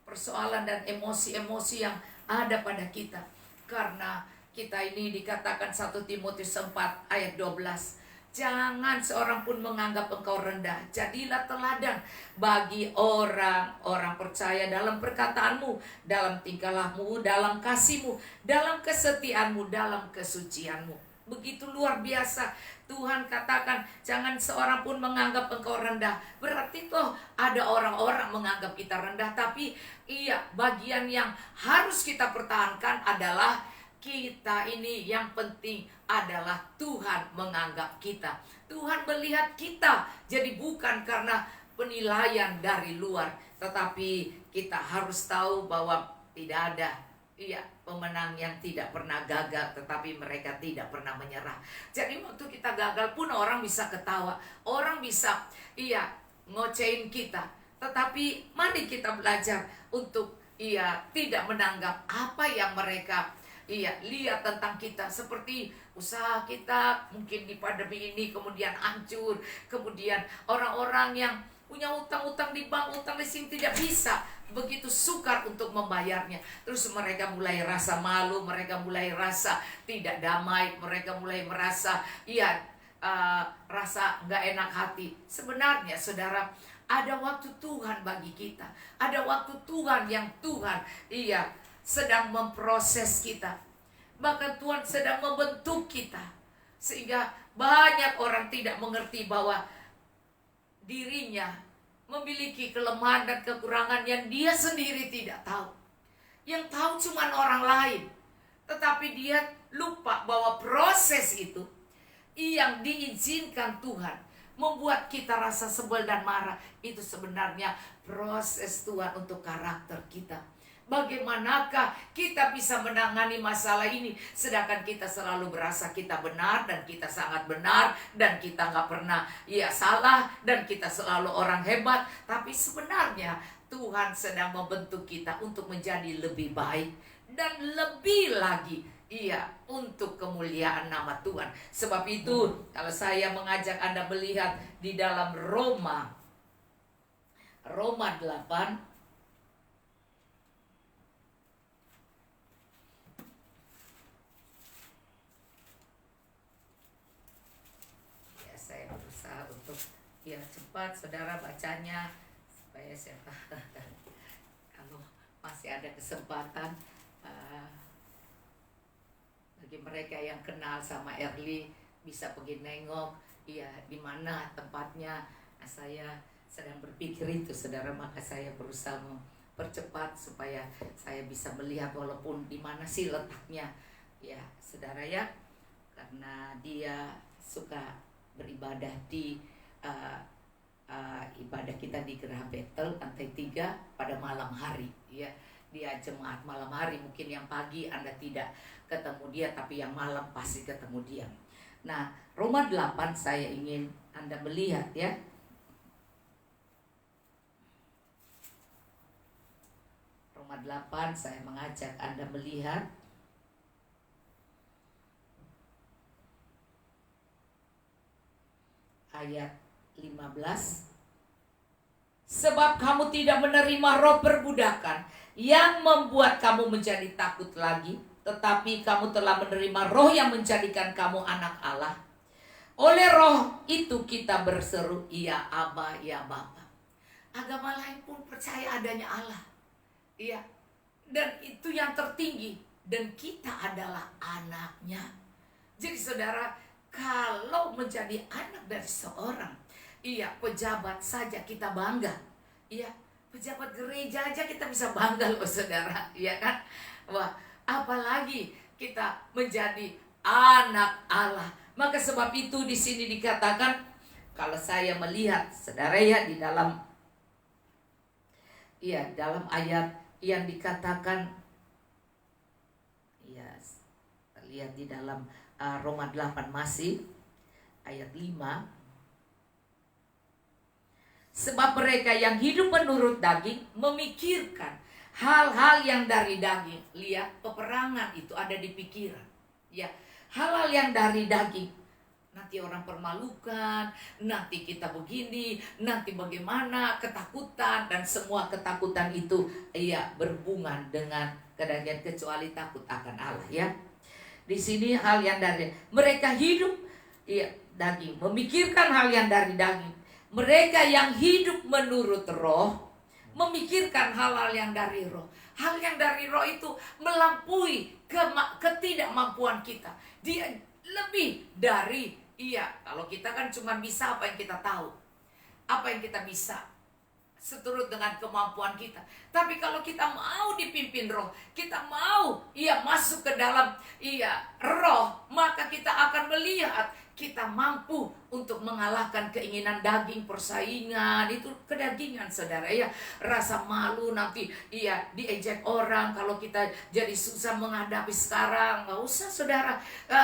persoalan dan emosi-emosi yang ada pada kita. Karena kita ini dikatakan 1 Timotius 4 ayat 12. Jangan seorang pun menganggap engkau rendah. Jadilah teladan bagi orang-orang percaya dalam perkataanmu, dalam tingkah lakumu, dalam kasihmu, dalam kesetiaanmu, dalam kesucianmu. Begitu luar biasa. Tuhan katakan jangan seorang pun menganggap engkau rendah. Berarti toh ada orang-orang menganggap kita rendah. Tapi bagian yang harus kita pertahankan adalah kita ini yang penting adalah Tuhan menganggap kita. Tuhan melihat kita. Jadi bukan karena penilaian dari luar. Tetapi kita harus tahu bahwa tidak ada pemenang yang tidak pernah gagal. Tetapi mereka tidak pernah menyerah. Jadi waktu kita gagal pun orang bisa ketawa. Orang bisa ngocehin kita. Tetapi mari kita belajar untuk tidak menanggap apa yang mereka lihat tentang kita. Seperti usaha kita mungkin di pandemi ini kemudian hancur. Kemudian orang-orang yang punya utang-utang di bank, utang leasing tidak bisa begitu sukar untuk membayarnya. Terus mereka mulai rasa malu, mereka mulai rasa tidak damai, mereka mulai merasa rasa nggak enak hati. Sebenarnya saudara, ada waktu Tuhan bagi kita. Ada waktu Tuhan yang Tuhan sedang memproses kita. Bahkan Tuhan sedang membentuk kita. Sehingga banyak orang tidak mengerti bahwa dirinya memiliki kelemahan dan kekurangan yang dia sendiri tidak tahu. Yang tahu cuma orang lain. Tetapi dia lupa bahwa proses itu yang diizinkan Tuhan membuat kita rasa sebel dan marah. Itu sebenarnya proses Tuhan untuk karakter kita. Bagaimanakah kita bisa menangani masalah ini sedangkan kita selalu berasa kita benar dan kita sangat benar dan kita nggak pernah salah dan kita selalu orang hebat. Tapi sebenarnya Tuhan sedang membentuk kita untuk menjadi lebih baik dan lebih lagi untuk kemuliaan nama Tuhan. Sebab itu kalau saya mengajak Anda melihat di dalam Roma 8 saya berusaha untuk cepat saudara bacanya supaya saya kalau masih ada kesempatan bagi mereka yang kenal sama Erli bisa pergi nengok di mana tempatnya. Saya sedang berpikir itu saudara, maka saya berusaha mempercepat supaya saya bisa melihat walaupun di mana sih letaknya saudara karena dia suka beribadah di ibadah kita di Geraha Betel Lantai 3 pada malam hari dia jemaat malam hari. Mungkin yang pagi Anda tidak ketemu dia, tapi yang malam pasti ketemu dia. Nah, Roma 8 saya ingin Anda melihat Roma 8 saya mengajak Anda melihat ayat 15. Sebab kamu tidak menerima roh perbudakan yang membuat kamu menjadi takut lagi, tetapi kamu telah menerima roh yang menjadikan kamu anak Allah. Oleh roh itu kita berseru, ya Aba, ya Bapa. Agama lain pun percaya adanya Allah. Dan itu yang tertinggi. Dan kita adalah anaknya. Jadi saudara, kalau menjadi anak dari seorang pejabat saja kita bangga. Pejabat gereja aja kita bisa bangga loh saudara, kan? Wah, apalagi kita menjadi anak Allah. Maka sebab itu di sini dikatakan, kalau saya melihat saudara di dalam dalam ayat yang dikatakan lihat di dalam Roma 8 masih ayat 5. Sebab mereka yang hidup menurut daging memikirkan hal-hal yang dari daging. Lihat, peperangan itu ada di pikiran. Hal-hal yang dari daging. Nanti orang permalukan, nanti kita begini, nanti bagaimana, ketakutan, dan semua ketakutan itu berhubungan dengan kedagingan kecuali takut akan Allah Di sini hal yang dari mereka hidup daging, memikirkan hal yang dari daging. Mereka yang hidup menurut roh memikirkan hal-hal yang dari roh. Hal yang dari roh itu melampaui ketidakmampuan kita. Dia lebih dari kalau kita kan cuma bisa apa yang kita tahu, apa yang kita bisa seturut dengan kemampuan kita. Tapi kalau kita mau dipimpin roh, kita mau masuk ke dalam roh, maka kita akan melihat kita mampu untuk mengalahkan keinginan daging, persaingan, itu kedagingan saudara rasa malu nanti diejek orang kalau kita jadi susah menghadapi sekarang. Nggak usah saudara,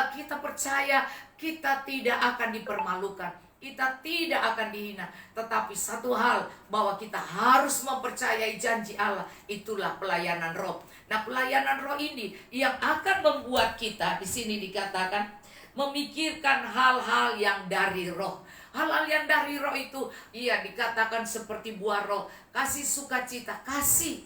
kita percaya kita tidak akan dipermalukan, kita tidak akan dihina. Tetapi satu hal, bahwa kita harus mempercayai janji Allah. Itulah pelayanan roh. Nah, pelayanan roh ini yang akan membuat kita, di sini dikatakan, memikirkan hal-hal yang dari roh. Hal-hal yang dari roh itu dikatakan seperti buah roh. Kasih, sukacita, kasih,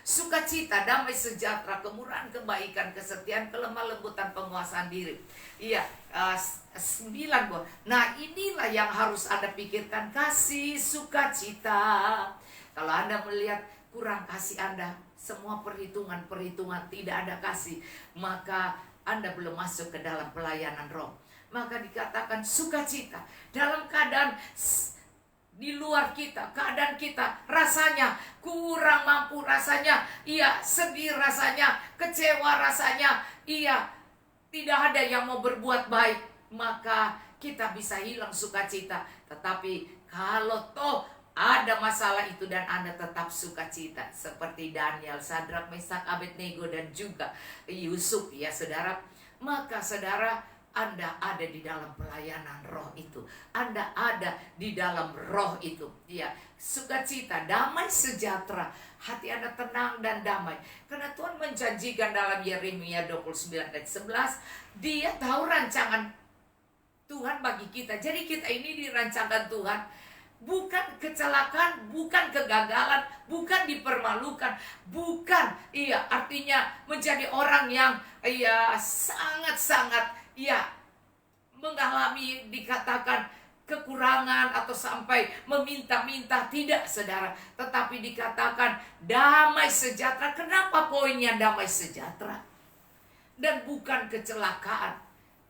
sukacita, damai sejahtera, kemurahan, kebaikan, kesetiaan, kelemah lembutan, penguasaan diri. 9 buah. Nah, inilah yang harus Anda pikirkan. Kasih, sukacita. Kalau Anda melihat kurang kasih Anda, semua perhitungan tidak ada kasih, maka Anda belum masuk ke dalam pelayanan roh. Maka dikatakan sukacita dalam keadaan di luar kita, keadaan kita rasanya kurang mampu, rasanya sedih, rasanya kecewa, rasanya tidak ada yang mau berbuat baik, maka kita bisa hilang sukacita. Tetapi kalau toh ada masalah itu dan Anda tetap sukacita seperti Daniel, Sadrak, Mesak, Abednego dan juga Yusuf ya saudara, maka saudara Anda ada di dalam pelayanan roh itu. Anda ada di dalam roh itu. Ya, sukacita, damai sejahtera. Hati Anda tenang dan damai. Karena Tuhan menjanjikan dalam Yeremia 29 ayat 11, Dia tahu rancangan Tuhan bagi kita. Jadi kita ini dirancangkan Tuhan bukan kecelakaan, bukan kegagalan, bukan dipermalukan, bukan artinya menjadi orang yang sangat-sangat mengalami dikatakan kekurangan atau sampai meminta-minta, tidak saudara, tetapi dikatakan damai sejahtera. Kenapa poinnya damai sejahtera dan bukan kecelakaan?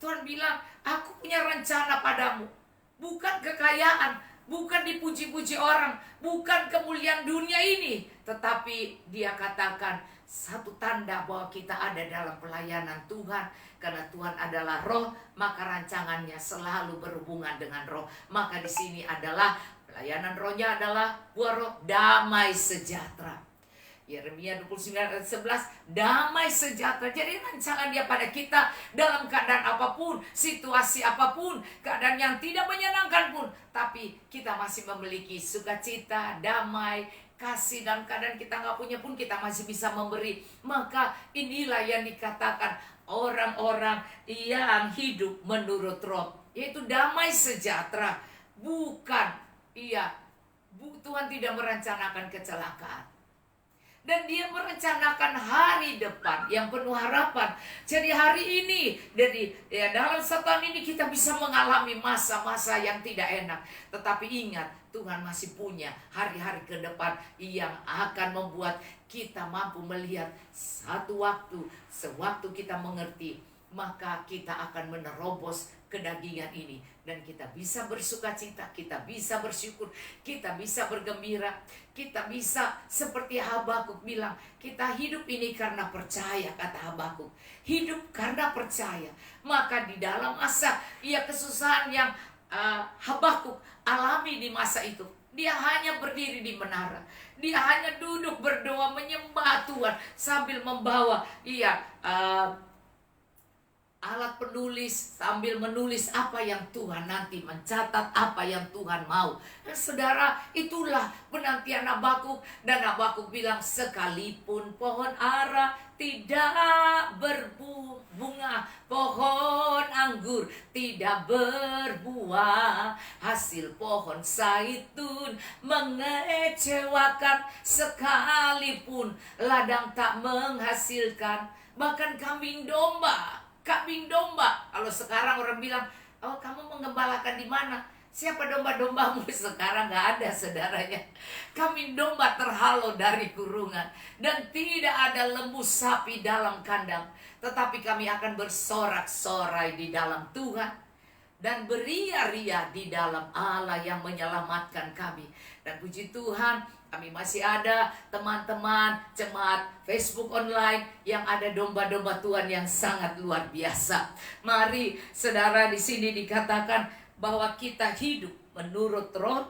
Tuhan bilang, aku punya rencana padamu, bukan kekayaan, bukan dipuji-puji orang, bukan kemuliaan dunia ini, tetapi Dia katakan satu tanda bahwa kita ada dalam pelayanan Tuhan. Karena Tuhan adalah roh, maka rancangannya selalu berhubungan dengan roh. Maka di sini adalah pelayanan rohnya adalah buah roh, damai sejahtera. Yeremia 29 ayat 11, damai sejahtera. Jadi rancangan Dia pada kita dalam keadaan apapun, situasi apapun, keadaan yang tidak menyenangkan pun, tapi kita masih memiliki sukacita, damai, kasih. Dalam keadaan kita nggak punya pun kita masih bisa memberi. Maka inilah yang dikatakan orang-orang yang hidup menurut roh, yaitu damai sejahtera. Bukan, Tuhan tidak merencanakan kecelakaan. Dan Dia merencanakan hari depan yang penuh harapan. Jadi hari ini, dalam setahun ini kita bisa mengalami masa-masa yang tidak enak. Tetapi ingat, Tuhan masih punya hari-hari ke depan yang akan membuat kita mampu melihat satu waktu, sewaktu kita mengerti, maka kita akan menerobos kedagingan ini. Dan kita bisa bersukacita, kita bisa bersyukur, kita bisa bergembira, kita bisa seperti Habakuk bilang, kita hidup ini karena percaya, kata Habakuk. Hidup karena percaya. Maka di dalam masa kesusahan yang Habakuk alami di masa itu, dia hanya berdiri di menara. Dia hanya duduk berdoa menyembah Tuhan sambil membawa alat penulis, sambil menulis apa yang Tuhan nanti, mencatat apa yang Tuhan mau. Dan saudara, itulah penantian Habakuk. Dan Habakuk bilang, sekalipun pohon ara tidak berbunga, pohon anggur tidak berbuah, hasil pohon zaitun mengecewakan, sekalipun ladang tak menghasilkan, bahkan kambing domba. Kalau sekarang orang bilang, oh kamu mengembalakan di mana? Siapa domba-dombamu? Sekarang gak ada saudaranya. Kambing domba terhalau dari kurungan, dan tidak ada lembu sapi dalam kandang. Tetapi kami akan bersorak-sorai di dalam Tuhan, dan beria-ria di dalam Allah yang menyelamatkan kami. Dan puji Tuhan, kami masih ada teman-teman jemaat Facebook online yang ada domba-domba Tuhan yang sangat luar biasa. Mari saudara, di sini dikatakan bahwa kita hidup menurut roh.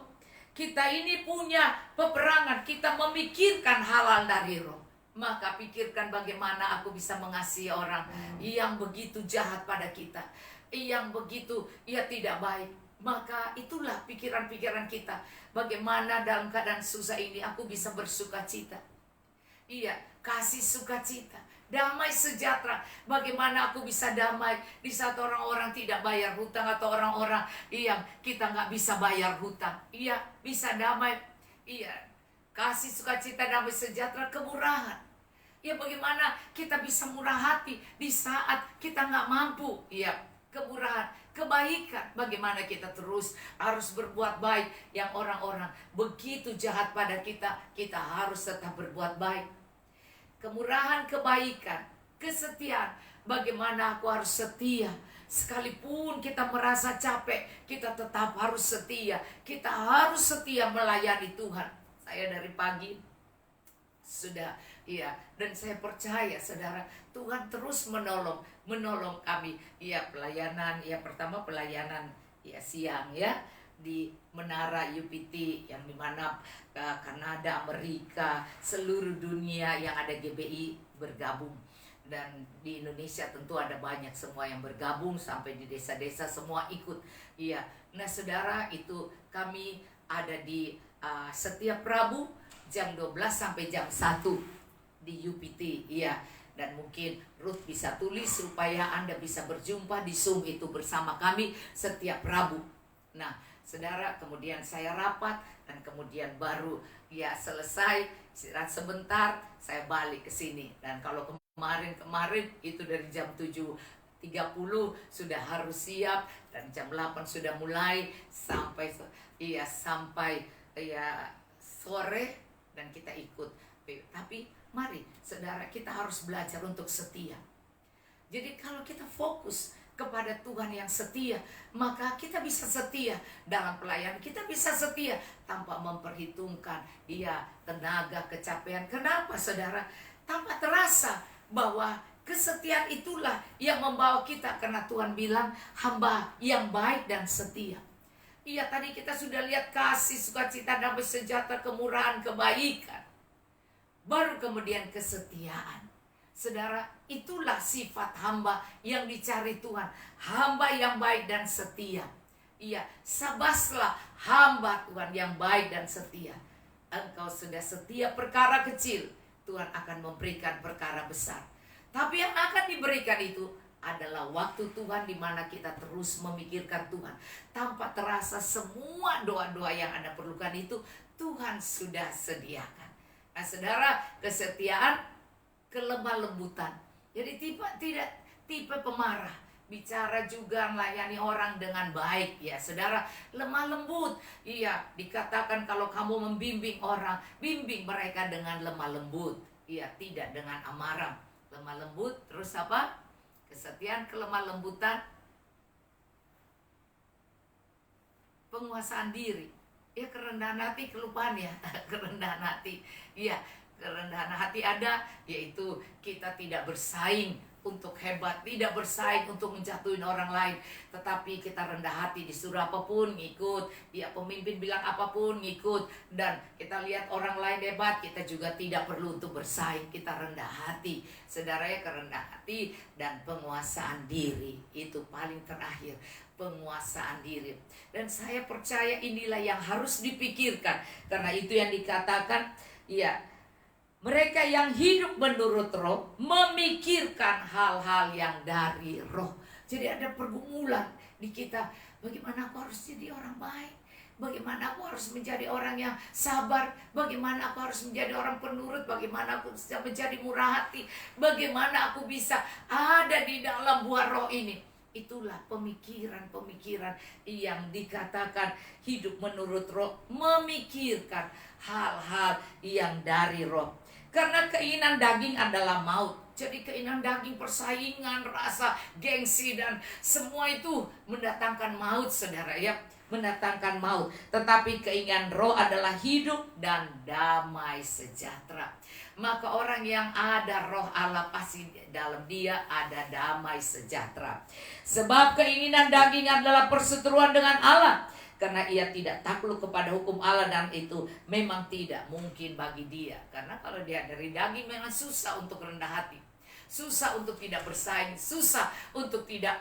Kita ini punya peperangan, kita memikirkan hal-hal dari roh. Maka pikirkan bagaimana aku bisa mengasihi orang yang begitu jahat pada kita, yang begitu tidak baik. Maka itulah pikiran-pikiran kita. Bagaimana dalam keadaan susah ini aku bisa bersukacita. Kasih sukacita, damai sejahtera. Bagaimana aku bisa damai di saat orang-orang tidak bayar hutang, atau orang-orang yang kita nggak bisa bayar hutang. Bisa damai. Kasih sukacita, damai sejahtera, kemurahan. Bagaimana kita bisa murah hati di saat kita nggak mampu. Kemurahan, kebaikan. Bagaimana kita terus harus berbuat baik. Yang orang-orang begitu jahat pada kita, kita harus tetap berbuat baik. Kemurahan, kebaikan, kesetiaan. Bagaimana aku harus setia. Sekalipun kita merasa capek, kita tetap harus setia. Kita harus setia melayani Tuhan. Saya dari pagi sudah dan saya percaya saudara, Tuhan terus menolong kami. Pelayanan, pertama pelayanan siang di menara UPT yang dimana Kanada, Amerika, seluruh dunia yang ada GBI bergabung. Dan di Indonesia tentu ada banyak semua yang bergabung, sampai di desa-desa semua ikut. Iya. Nah saudara, itu kami ada di setiap Rabu jam 12 sampai jam 1 di UPT. Iya. Dan mungkin Ruth bisa tulis supaya Anda bisa berjumpa di Zoom itu bersama kami setiap Rabu. Nah saudara, kemudian saya rapat dan kemudian baru ya selesai, istirahat sebentar, saya balik ke sini. Dan kalau kemarin itu dari jam 7.30 sudah harus siap, dan jam 8 sudah mulai sampai sore, dan kita ikut. Tapi mari saudara, kita harus belajar untuk setia. Jadi kalau kita fokus kepada Tuhan yang setia, maka kita bisa setia dalam pelayanan. Kita bisa setia tanpa memperhitungkan tenaga, kecapean. Kenapa saudara? Tanpa terasa bahwa kesetiaan itulah yang membawa kita, karena Tuhan bilang hamba yang baik dan setia. Iya, tadi kita sudah lihat kasih, sukacita, damai sejahtera, kemurahan, kebaikan. Baru kemudian kesetiaan. Saudara, itulah sifat hamba yang dicari Tuhan. Hamba yang baik dan setia. Iya, sabaslah hamba Tuhan yang baik dan setia. Engkau sudah setia perkara kecil, Tuhan akan memberikan perkara besar. Tapi yang akan diberikan itu adalah waktu Tuhan, di mana kita terus memikirkan Tuhan. Tanpa terasa semua doa-doa yang Anda perlukan itu Tuhan sudah sediakan. Nah saudara, kesetiaan, kelemah lembutan. Jadi tidak tipe pemarah, bicara juga melayani orang dengan baik. Ya saudara, lemah lembut. Iya, dikatakan kalau kamu membimbing orang, bimbing mereka dengan lemah lembut. Iya, tidak dengan amarah. Lemah lembut, terus apa? Kesetiaan, kelemah lembutan, penguasaan diri. Ya, kerendahan hati, kelupaan ya. Kerendahan hati. Iya, kerendahan hati ada, yaitu kita tidak bersaing untuk hebat, tidak bersaing untuk menjatuhin orang lain, tetapi kita rendah hati, disuruh apapun ngikut, ya pemimpin bilang apapun ngikut. Dan kita lihat orang lain hebat, kita juga tidak perlu untuk bersaing, kita rendah hati. Saudara ya, kerendahan hati dan penguasaan diri itu paling terakhir, penguasaan diri. Dan saya percaya inilah yang harus dipikirkan, karena itu yang dikatakan ya, mereka yang hidup menurut roh memikirkan hal-hal yang dari roh. Jadi ada pergumulan di kita. Bagaimana aku harus jadi orang baik? Bagaimana aku harus menjadi orang yang sabar? Bagaimana aku harus menjadi orang penurut? Bagaimana aku bisa menjadi murah hati? Bagaimana aku bisa ada di dalam buah roh ini? Itulah pemikiran-pemikiran yang dikatakan hidup menurut roh, memikirkan hal-hal yang dari roh. Karena keinginan daging adalah maut. Jadi keinginan daging, persaingan, rasa gengsi, dan semua itu mendatangkan maut saudara ya. Mendatangkan maut. Tetapi keinginan roh adalah hidup dan damai sejahtera. Maka orang yang ada roh Allah, pasti dalam dia ada damai sejahtera. Sebab keinginan daging adalah perseteruan dengan Allah, karena ia tidak takluk kepada hukum Allah, dan itu memang tidak mungkin bagi dia. Karena kalau dia dari daging, memang susah untuk rendah hati, susah untuk tidak bersaing, susah untuk tidak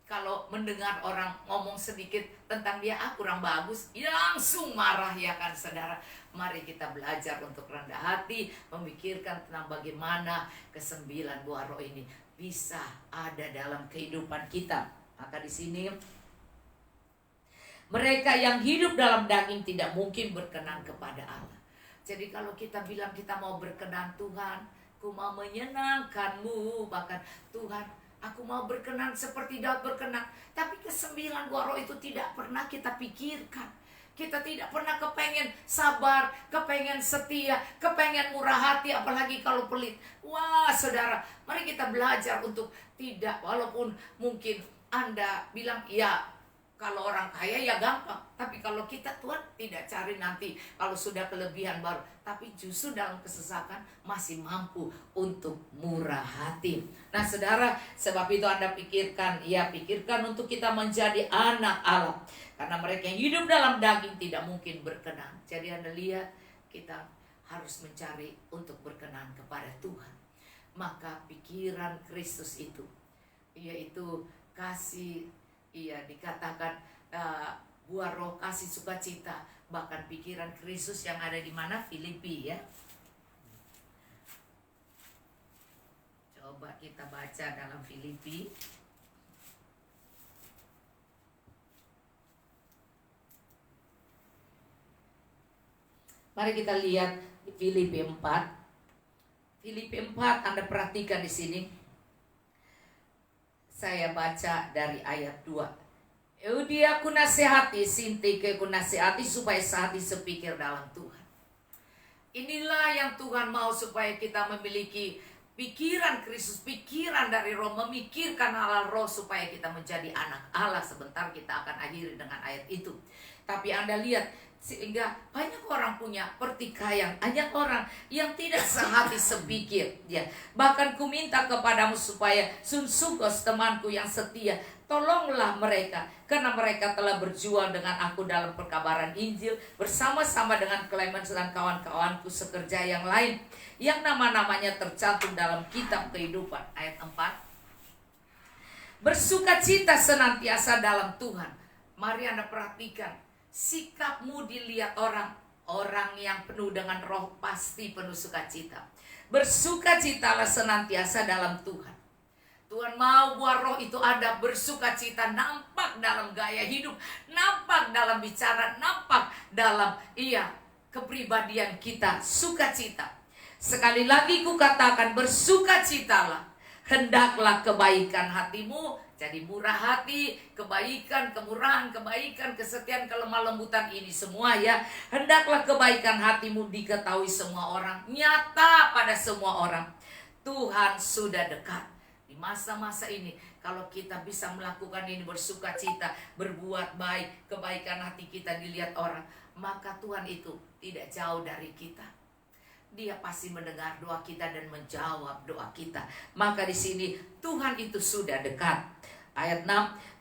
kalau mendengar orang ngomong sedikit tentang dia, kurang bagus, langsung marah ya kan saudara. Mari kita belajar untuk rendah hati, memikirkan tentang bagaimana kesembilan buah roh ini bisa ada dalam kehidupan kita. Maka di sini, mereka yang hidup dalam daging tidak mungkin berkenan kepada Allah. Jadi kalau kita bilang kita mau berkenan, Tuhan, aku mau menyenangkan-Mu, bahkan Tuhan, aku mau berkenan seperti Daud berkenan. Tapi kesembilan buah roh itu tidak pernah kita pikirkan. Kita tidak pernah kepengen sabar, kepengen setia, kepengen murah hati, apalagi kalau pelit. Wah saudara, mari kita belajar untuk tidak, walaupun mungkin Anda bilang, ya Kalau orang kaya ya gampang, tapi kalau kita Tuhan tidak cari nanti kalau sudah kelebihan baru, tapi justru dalam kesesakan masih mampu untuk murah hati. Nah saudara, sebab itu Anda pikirkan, ya pikirkan untuk kita menjadi anak Allah. Karena mereka yang hidup dalam daging tidak mungkin berkenan. Jadi Anda lihat, kita harus mencari untuk berkenan kepada Tuhan. Maka pikiran Kristus itu, yaitu kasih, dikatakan buah roh, kasih, sukacita, bahkan pikiran Kristus yang ada di mana? Filipi ya. Coba kita baca dalam Filipi. Mari kita lihat Filipi 4. Filipi 4, Anda perhatikan di sini. Saya baca dari ayat 2. Eudia ku nasihati, Sintike ku nasihati, supaya sehati sepikir dalam Tuhan. Inilah yang Tuhan mau, supaya kita memiliki pikiran Kristus, pikiran dari roh, memikirkan hal roh, supaya kita menjadi anak Allah. Sebentar kita akan akhiri dengan ayat itu. Tapi Anda lihat, sehingga banyak orang punya pertikaian, banyak orang yang tidak sehati sepikir ya. Bahkan ku minta kepadamu supaya Sunsugos temanku yang setia, tolonglah mereka, karena mereka telah berjuang dengan aku dalam perkabaran Injil, bersama-sama dengan Clemens dan kawan-kawanku sekerja yang lain, yang nama-namanya tercantum dalam kitab kehidupan. Ayat 4. Bersukacita senantiasa dalam Tuhan. Mari Anda perhatikan, sikapmu dilihat orang yang penuh dengan roh pasti penuh sukacita. Bersukacitalah senantiasa dalam Tuhan. Tuhan mau buah roh itu ada, bersukacita, nampak dalam gaya hidup, nampak dalam bicara, nampak dalam kepribadian kita, sukacita. Sekali lagi ku katakan, bersukacitalah. Hendaklah kebaikan hatimu jadi murah hati, kebaikan, kemurahan, kebaikan, kesetiaan, kelemah lembutan ini semua ya. Hendaklah kebaikan hatimu diketahui semua orang, nyata pada semua orang. Tuhan sudah dekat. Di masa-masa ini, kalau kita bisa melakukan ini, bersukacita, berbuat baik, kebaikan hati kita dilihat orang, maka Tuhan itu tidak jauh dari kita. Dia pasti mendengar doa kita dan menjawab doa kita. Maka di sini Tuhan itu sudah dekat. Ayat 6,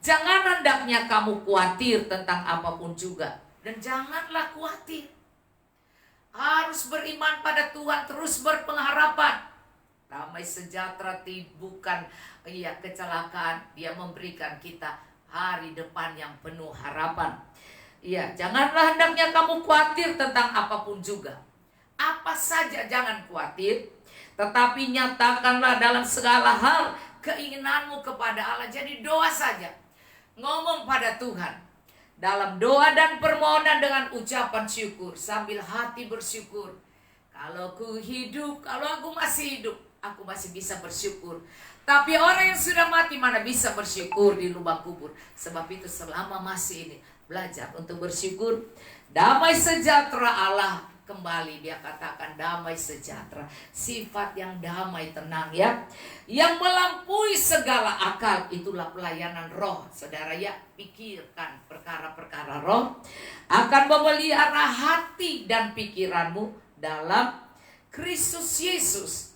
jangan hendaknya kamu khawatir tentang apapun juga. Dan janganlah khawatir. Harus beriman pada Tuhan, terus berpengharapan. Damai sejahtera bukan kecelakaan. Dia memberikan kita hari depan yang penuh harapan. Janganlah hendaknya kamu khawatir tentang apapun juga. Apa saja jangan khawatir, tetapi nyatakanlah dalam segala hal keinginanmu kepada Allah. Jadi doa saja, ngomong pada Tuhan dalam doa dan permohonan dengan ucapan syukur, sambil hati bersyukur. Kalau aku hidup, kalau aku masih hidup, aku masih bisa bersyukur. Tapi orang yang sudah mati mana bisa bersyukur di lubang kubur. Sebab itu selama masih ini, belajar untuk bersyukur. Damai sejahtera Allah, kembali dia katakan damai sejahtera, sifat yang damai, tenang ya, yang melampaui segala akal. Itulah pelayanan roh, saudara ya. Pikirkan perkara-perkara roh, akan memelihara hati dan pikiranmu dalam Kristus Yesus.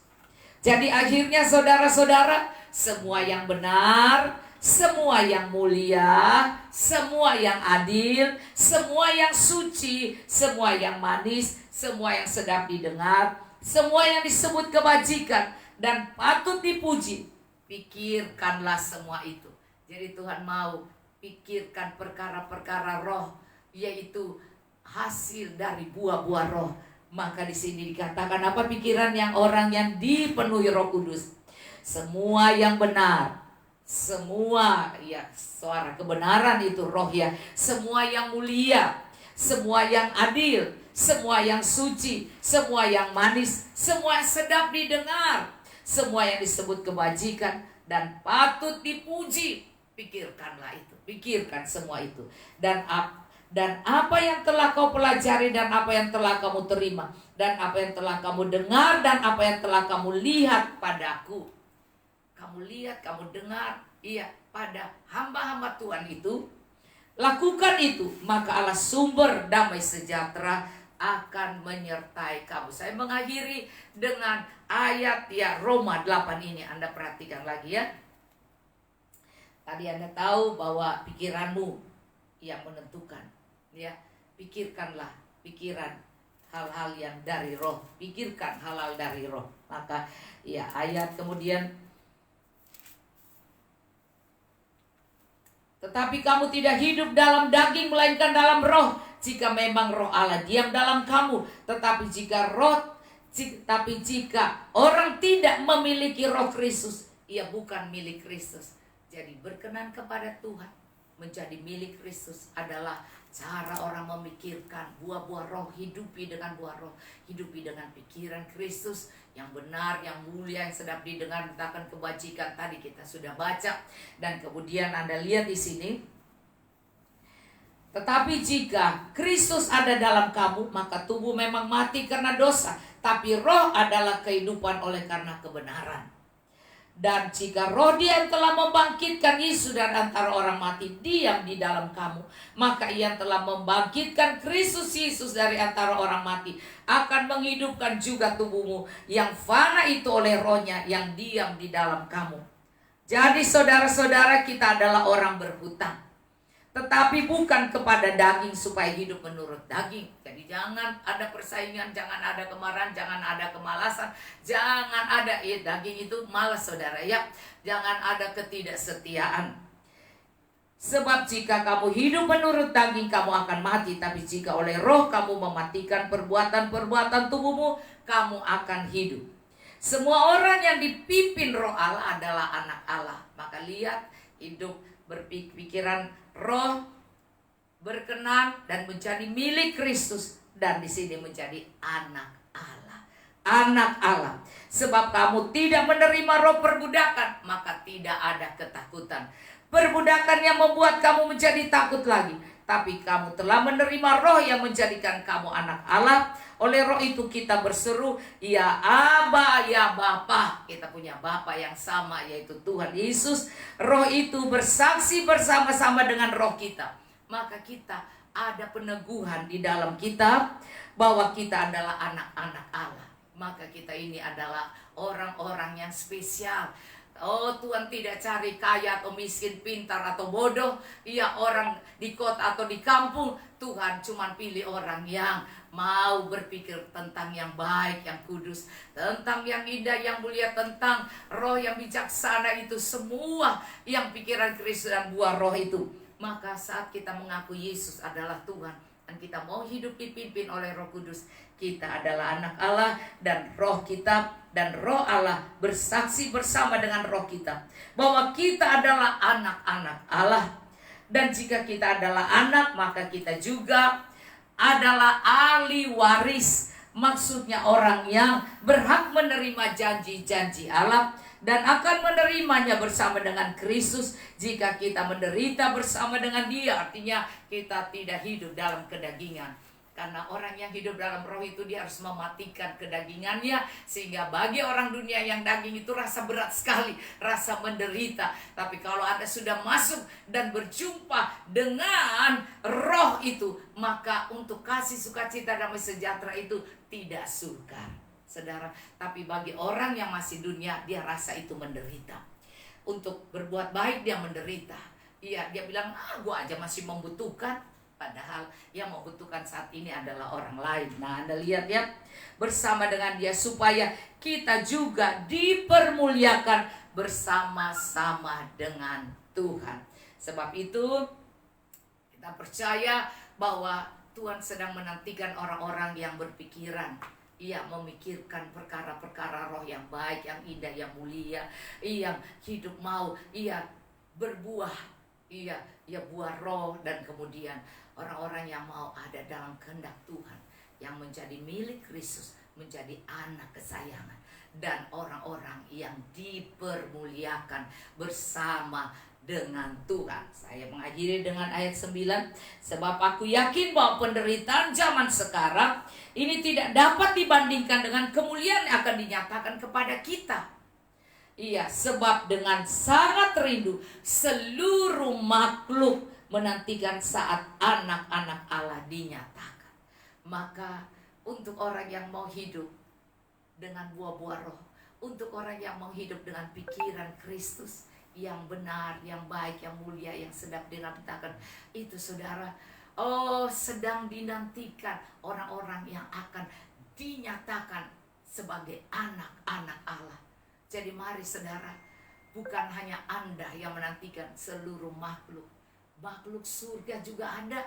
Jadi akhirnya saudara-saudara, semua yang benar, semua yang mulia, semua yang adil, semua yang suci, semua yang manis, semua yang sedap didengar, semua yang disebut kebajikan dan patut dipuji, pikirkanlah semua itu. Jadi Tuhan mau pikirkan perkara-perkara roh, yaitu hasil dari buah-buah roh. Maka di sini dikatakan apa pikiran yang orang yang dipenuhi Roh Kudus? Semua yang benar, semua suara kebenaran itu roh ya, semua yang mulia, semua yang adil, semua yang suci, semua yang manis, semua yang sedap didengar, semua yang disebut kebajikan dan patut dipuji. Pikirkanlah itu, pikirkan semua itu. Dan apa yang telah kau pelajari, dan apa yang telah kamu terima, dan apa yang telah kamu dengar, dan apa yang telah kamu lihat padaku. Kamu lihat, kamu dengar, pada hamba-hamba Tuhan itu. Lakukan itu, maka Allah sumber damai sejahtera akan menyertai kamu. Saya mengakhiri dengan ayat Roma 8 ini. Anda perhatikan lagi ya. Tadi Anda tahu bahwa pikiranmu yang menentukan. Ya, pikirkanlah pikiran hal-hal yang dari roh. Pikirkan hal-hal dari roh. Maka ayat kemudian, tetapi kamu tidak hidup dalam daging melainkan dalam roh. Jika memang roh Allah diam dalam kamu. Tetapi jika orang tidak memiliki roh Kristus, ia bukan milik Kristus. Jadi berkenan kepada Tuhan, menjadi milik Kristus adalah cara orang memikirkan buah-buah roh. Hidupi dengan buah roh, hidupi dengan pikiran Kristus yang benar, yang mulia, yang sedap didengar, takkan kebajikan. Tadi kita sudah baca. Dan kemudian Anda lihat di sini, tetapi jika Kristus ada dalam kamu, maka tubuh memang mati karena dosa, tapi roh adalah kehidupan oleh karena kebenaran. Dan jika roh Dia yang telah membangkitkan Yesus dari antara orang mati diam di dalam kamu, maka Ia telah membangkitkan Kristus Yesus dari antara orang mati, akan menghidupkan juga tubuhmu yang fana itu oleh rohnya yang diam di dalam kamu. Jadi saudara-saudara, kita adalah orang berhutang, tetapi bukan kepada daging supaya hidup menurut daging. Jadi jangan ada persaingan, jangan ada kemarahan, jangan ada kemalasan, jangan ada daging itu malas saudara ya. Jangan ada ketidaksetiaan. Sebab jika kamu hidup menurut daging, kamu akan mati. Tapi jika oleh roh kamu mematikan perbuatan-perbuatan tubuhmu, kamu akan hidup. Semua orang yang dipimpin roh Allah adalah anak Allah. Maka lihat, hidup berpikiran roh, berkenan dan menjadi milik Kristus, dan di sini menjadi anak Allah. Anak Allah. Sebab kamu tidak menerima roh perbudakan, maka tidak ada ketakutan. Perbudakan yang membuat kamu menjadi takut lagi. Tapi kamu telah menerima roh yang menjadikan kamu anak Allah. Oleh roh itu kita berseru, ya Aba, ya Bapa. Kita punya Bapa yang sama, yaitu Tuhan Yesus. Roh itu bersaksi bersama-sama dengan roh kita. Maka kita ada peneguhan di dalam kitab bahwa kita adalah anak-anak Allah. Maka kita ini adalah orang-orang yang spesial. Oh, Tuhan tidak cari kaya atau miskin, pintar atau bodoh. Iya, orang di kota atau di kampung. Tuhan cuma pilih orang yang mau berpikir tentang yang baik, yang kudus, tentang yang indah, yang mulia, tentang roh yang bijaksana. Itu semua yang pikiran Kristus dan buah roh itu. Maka saat kita mengaku Yesus adalah Tuhan, dan kita mau hidup dipimpin oleh Roh Kudus, kita adalah anak Allah, dan roh kita dan roh Allah bersaksi bersama dengan roh kita bahwa kita adalah anak-anak Allah. Dan jika kita adalah anak, maka kita juga adalah ahli waris. Maksudnya orang yang berhak menerima janji-janji Allah dan akan menerimanya bersama dengan Kristus jika kita menderita bersama dengan Dia. Artinya kita tidak hidup dalam kedagingan. Karena orang yang hidup dalam roh itu dia harus mematikan kedagingannya. Sehingga bagi orang dunia yang daging itu rasa berat sekali, rasa menderita. Tapi kalau Anda sudah masuk dan berjumpa dengan roh itu, maka untuk kasih sukacita damai sejahtera itu tidak sukar, saudara. Tapi bagi orang yang masih dunia, dia rasa itu menderita. Untuk berbuat baik dia menderita. Iya, dia bilang, gua aja masih membutuhkan. Padahal yang membutuhkan saat ini adalah orang lain. Nah, Anda lihat ya, bersama dengan Dia supaya kita juga dipermuliakan bersama-sama dengan Tuhan. Sebab itu kita percaya bahwa Tuhan sedang menantikan orang-orang yang berpikiran. Ia memikirkan perkara-perkara roh yang baik, yang indah, yang mulia. Yang hidup mau, ia berbuah. Ia buah roh, dan kemudian orang-orang yang mau ada dalam kehendak Tuhan, yang menjadi milik Kristus, menjadi anak kesayangan, dan orang-orang yang dipermuliakan bersama dengan Tuhan. Saya mengakhiri dengan ayat 9. Sebab aku yakin bahwa penderitaan zaman sekarang ini tidak dapat dibandingkan dengan kemuliaan yang akan dinyatakan kepada kita. Iya, sebab dengan sangat rindu seluruh makhluk menantikan saat anak-anak Allah dinyatakan. Maka untuk orang yang mau hidup dengan buah-buah roh, untuk orang yang mau hidup dengan pikiran Kristus yang benar, yang baik, yang mulia, yang sedap dinantikan, itu saudara, sedang dinantikan orang-orang yang akan dinyatakan sebagai anak-anak Allah. Jadi mari saudara, bukan hanya Anda yang menantikan, seluruh makhluk surga juga ada.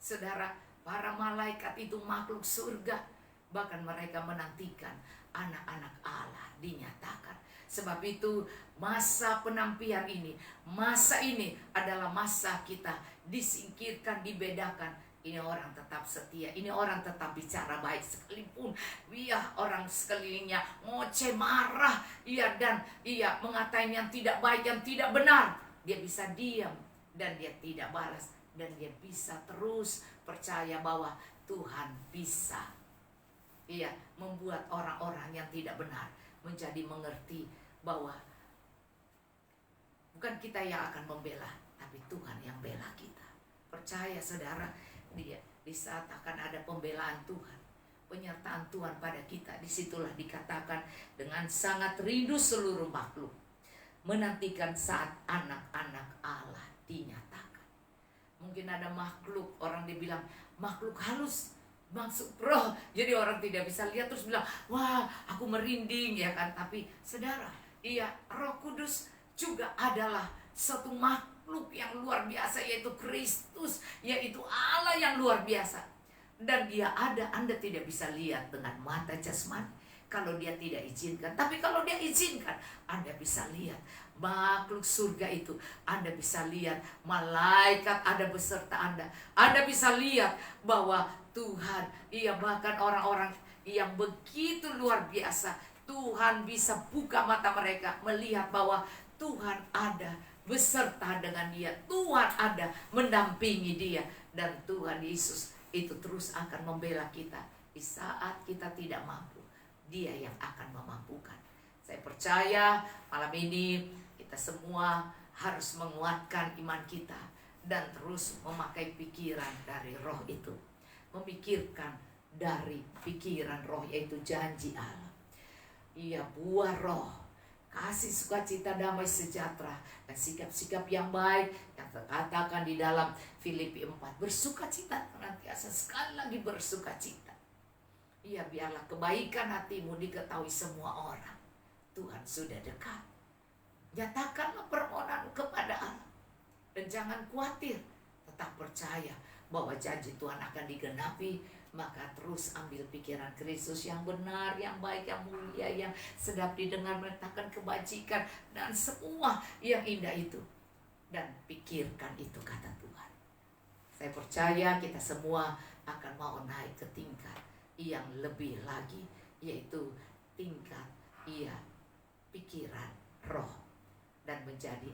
Saudara, para malaikat itu makhluk surga, bahkan mereka menantikan anak-anak Allah dinyatakan. Sebab itu masa penampian ini, masa ini adalah masa kita disingkirkan, dibedakan. Ini orang tetap setia, ini orang tetap bicara baik, sekalipun orang sekelilingnya ngoceh, marah, dan mengatain yang tidak baik, yang tidak benar, dia bisa diam dan dia tidak balas, dan dia bisa terus percaya bahwa Tuhan bisa membuat orang-orang yang tidak benar menjadi mengerti bahwa bukan kita yang akan membela, tapi Tuhan yang bela kita. Percaya saudara, di saat akan ada pembelaan Tuhan, penyertaan Tuhan pada kita, disitulah dikatakan dengan sangat rindu seluruh makhluk menantikan saat anak-anak Allah dinyatakan. Mungkin ada makhluk, orang dibilang makhluk halus, masuk roh, jadi orang tidak bisa lihat terus bilang, wah aku merinding, ya kan. Tapi saudara, Roh Kudus juga adalah satu makhluk yang luar biasa, yaitu Kristus, yaitu Allah yang luar biasa. Dan dia ada, Anda tidak bisa lihat dengan mata jasmani kalau dia tidak izinkan. Tapi kalau dia izinkan, Anda bisa lihat makhluk surga itu. Anda bisa lihat malaikat ada beserta Anda. Anda bisa lihat bahwa Tuhan, bahkan orang-orang yang begitu luar biasa, Tuhan bisa buka mata mereka melihat bahwa Tuhan ada beserta dengan dia. Tuhan ada mendampingi dia. Dan Tuhan Yesus itu terus akan membela kita. Di saat kita tidak mampu, dia yang akan memampukan. Saya percaya malam ini kita semua harus menguatkan iman kita dan terus memakai pikiran dari roh itu. Memikirkan dari pikiran roh, yaitu janji Allah. Buah roh, kasih, sukacita, damai sejahtera, dan sikap-sikap yang baik yang terkatakan di dalam Filipi 4. Bersukacita senantiasa, sekali lagi bersukacita. Biarlah kebaikan hatimu diketahui semua orang. Tuhan sudah dekat. Nyatakanlah permohonanmu kepada Allah. Dan jangan khawatir, tetap percaya bahwa janji Tuhan akan digenapi. Maka terus ambil pikiran Kristus yang benar, yang baik, yang mulia, yang sedap didengar, meletakkan kebajikan, dan semua yang indah itu. Dan pikirkan itu, kata Tuhan. Saya percaya kita semua akan mau naik ke tingkat yang lebih lagi, yaitu tingkat pikiran roh, dan menjadi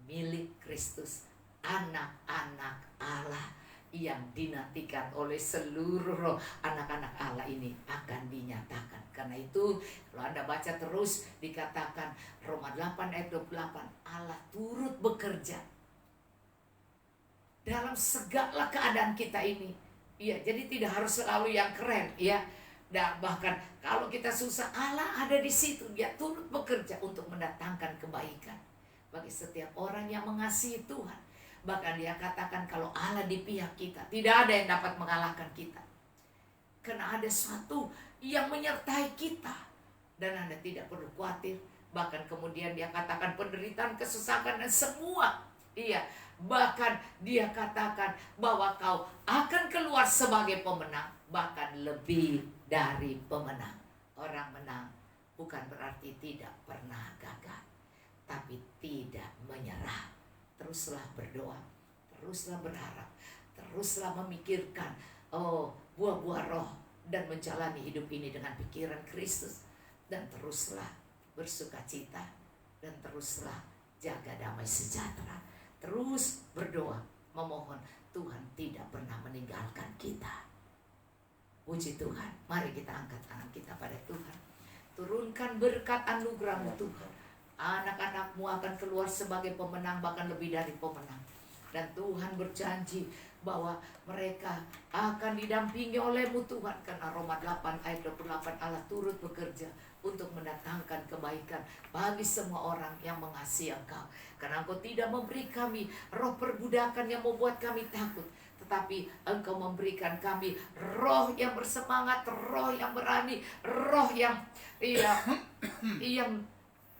milik Kristus, anak-anak Allah yang dinantikan oleh seluruh roh. Anak-anak Allah ini akan dinyatakan. Karena itu kalau Anda baca terus, dikatakan Roma 8 ayat 28, Allah turut bekerja dalam segala keadaan kita ini. Jadi tidak harus selalu yang keren, Dan bahkan kalau kita susah, Allah ada di situ. Dia turut bekerja untuk mendatangkan kebaikan bagi setiap orang yang mengasihi Tuhan. Bahkan dia katakan kalau Allah di pihak kita, tidak ada yang dapat mengalahkan kita. Karena ada sesuatu yang menyertai kita. Dan Anda tidak perlu khawatir. Bahkan kemudian dia katakan penderitaan, kesusahan, dan semua. Bahkan dia katakan bahwa kau akan keluar sebagai pemenang. Bahkan lebih dari pemenang. Orang menang bukan berarti tidak pernah gagal, tapi tidak menyerah. Teruslah berdoa, teruslah berharap, teruslah memikirkan buah-buah roh, dan menjalani hidup ini dengan pikiran Kristus. Dan teruslah bersukacita, dan teruslah jaga damai sejahtera. Terus berdoa, memohon Tuhan tidak pernah meninggalkan kita. Puji Tuhan, mari kita angkat tangan kita pada Tuhan. Turunkan berkat anugerah-Mu Tuhan. Anak-anakmu akan keluar sebagai pemenang, bahkan lebih dari pemenang. Dan Tuhan berjanji bahwa mereka akan didampingi oleh-Mu Tuhan. Karena Roma 8 ayat 28, Allah turut bekerja untuk mendatangkan kebaikan bagi semua orang yang mengasihi Engkau. Karena Engkau tidak memberi kami roh perbudakan yang membuat kami takut, tetapi Engkau memberikan kami roh yang bersemangat, roh yang berani, roh yang yang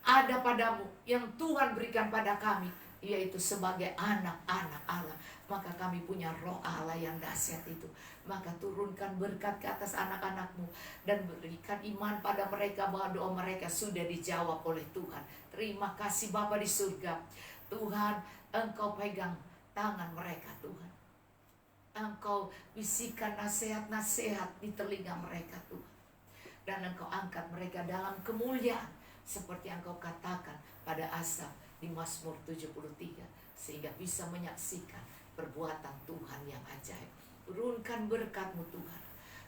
ada padamu, yang Tuhan berikan pada kami, yaitu sebagai anak-anak Allah. Maka kami punya roh Allah yang dahsyat itu. Maka turunkan berkat ke atas anak-anak-Mu dan berikan iman pada mereka bahwa doa mereka sudah dijawab oleh Tuhan. Terima kasih Bapa di surga. Tuhan, Engkau pegang tangan mereka Tuhan. Engkau bisikan nasihat-nasihat di telinga mereka Tuhan. Dan Engkau angkat mereka dalam kemuliaan seperti yang Engkau katakan pada Asaf di Mazmur 73, sehingga bisa menyaksikan perbuatan Tuhan yang ajaib. Turunkan berkat-Mu Tuhan.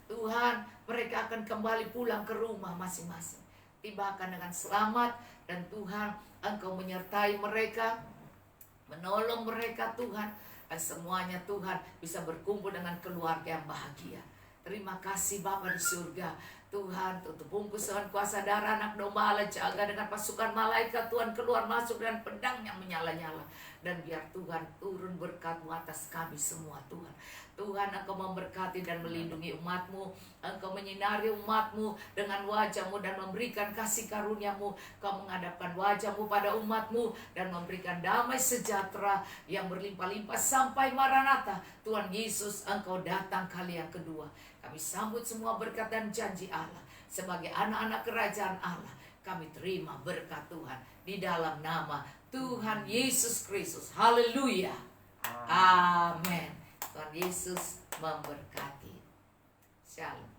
Tuhan, mereka akan kembali pulang ke rumah masing-masing, tibakan dengan selamat. Dan Tuhan, Engkau menyertai mereka, menolong mereka Tuhan, dan semuanya Tuhan bisa berkumpul dengan keluarga yang bahagia. Terima kasih Bapa di surga. Tuhan, tutup bungkus dengan kuasa darah anak domba Allah, jaga dengan pasukan malaikat Tuhan, keluar masuk dengan pedang yang menyala-nyala. Dan biar Tuhan turun berkat-Mu atas kami semua Tuhan. Tuhan, Engkau memberkati dan melindungi umat-Mu. Engkau menyinari umat-Mu dengan wajah-Mu dan memberikan kasih karunia-Mu. Kau menghadapkan wajah-Mu pada umat-Mu dan memberikan damai sejahtera yang berlimpah-limpah sampai Maranatha. Tuhan Yesus, Engkau datang kali yang kedua. Kami sambut semua berkat dan janji Allah. Sebagai anak-anak kerajaan Allah, kami terima berkat Tuhan di dalam nama Tuhan Yesus Kristus. Haleluya. Amin. Tuhan Yesus memberkati. Shalom.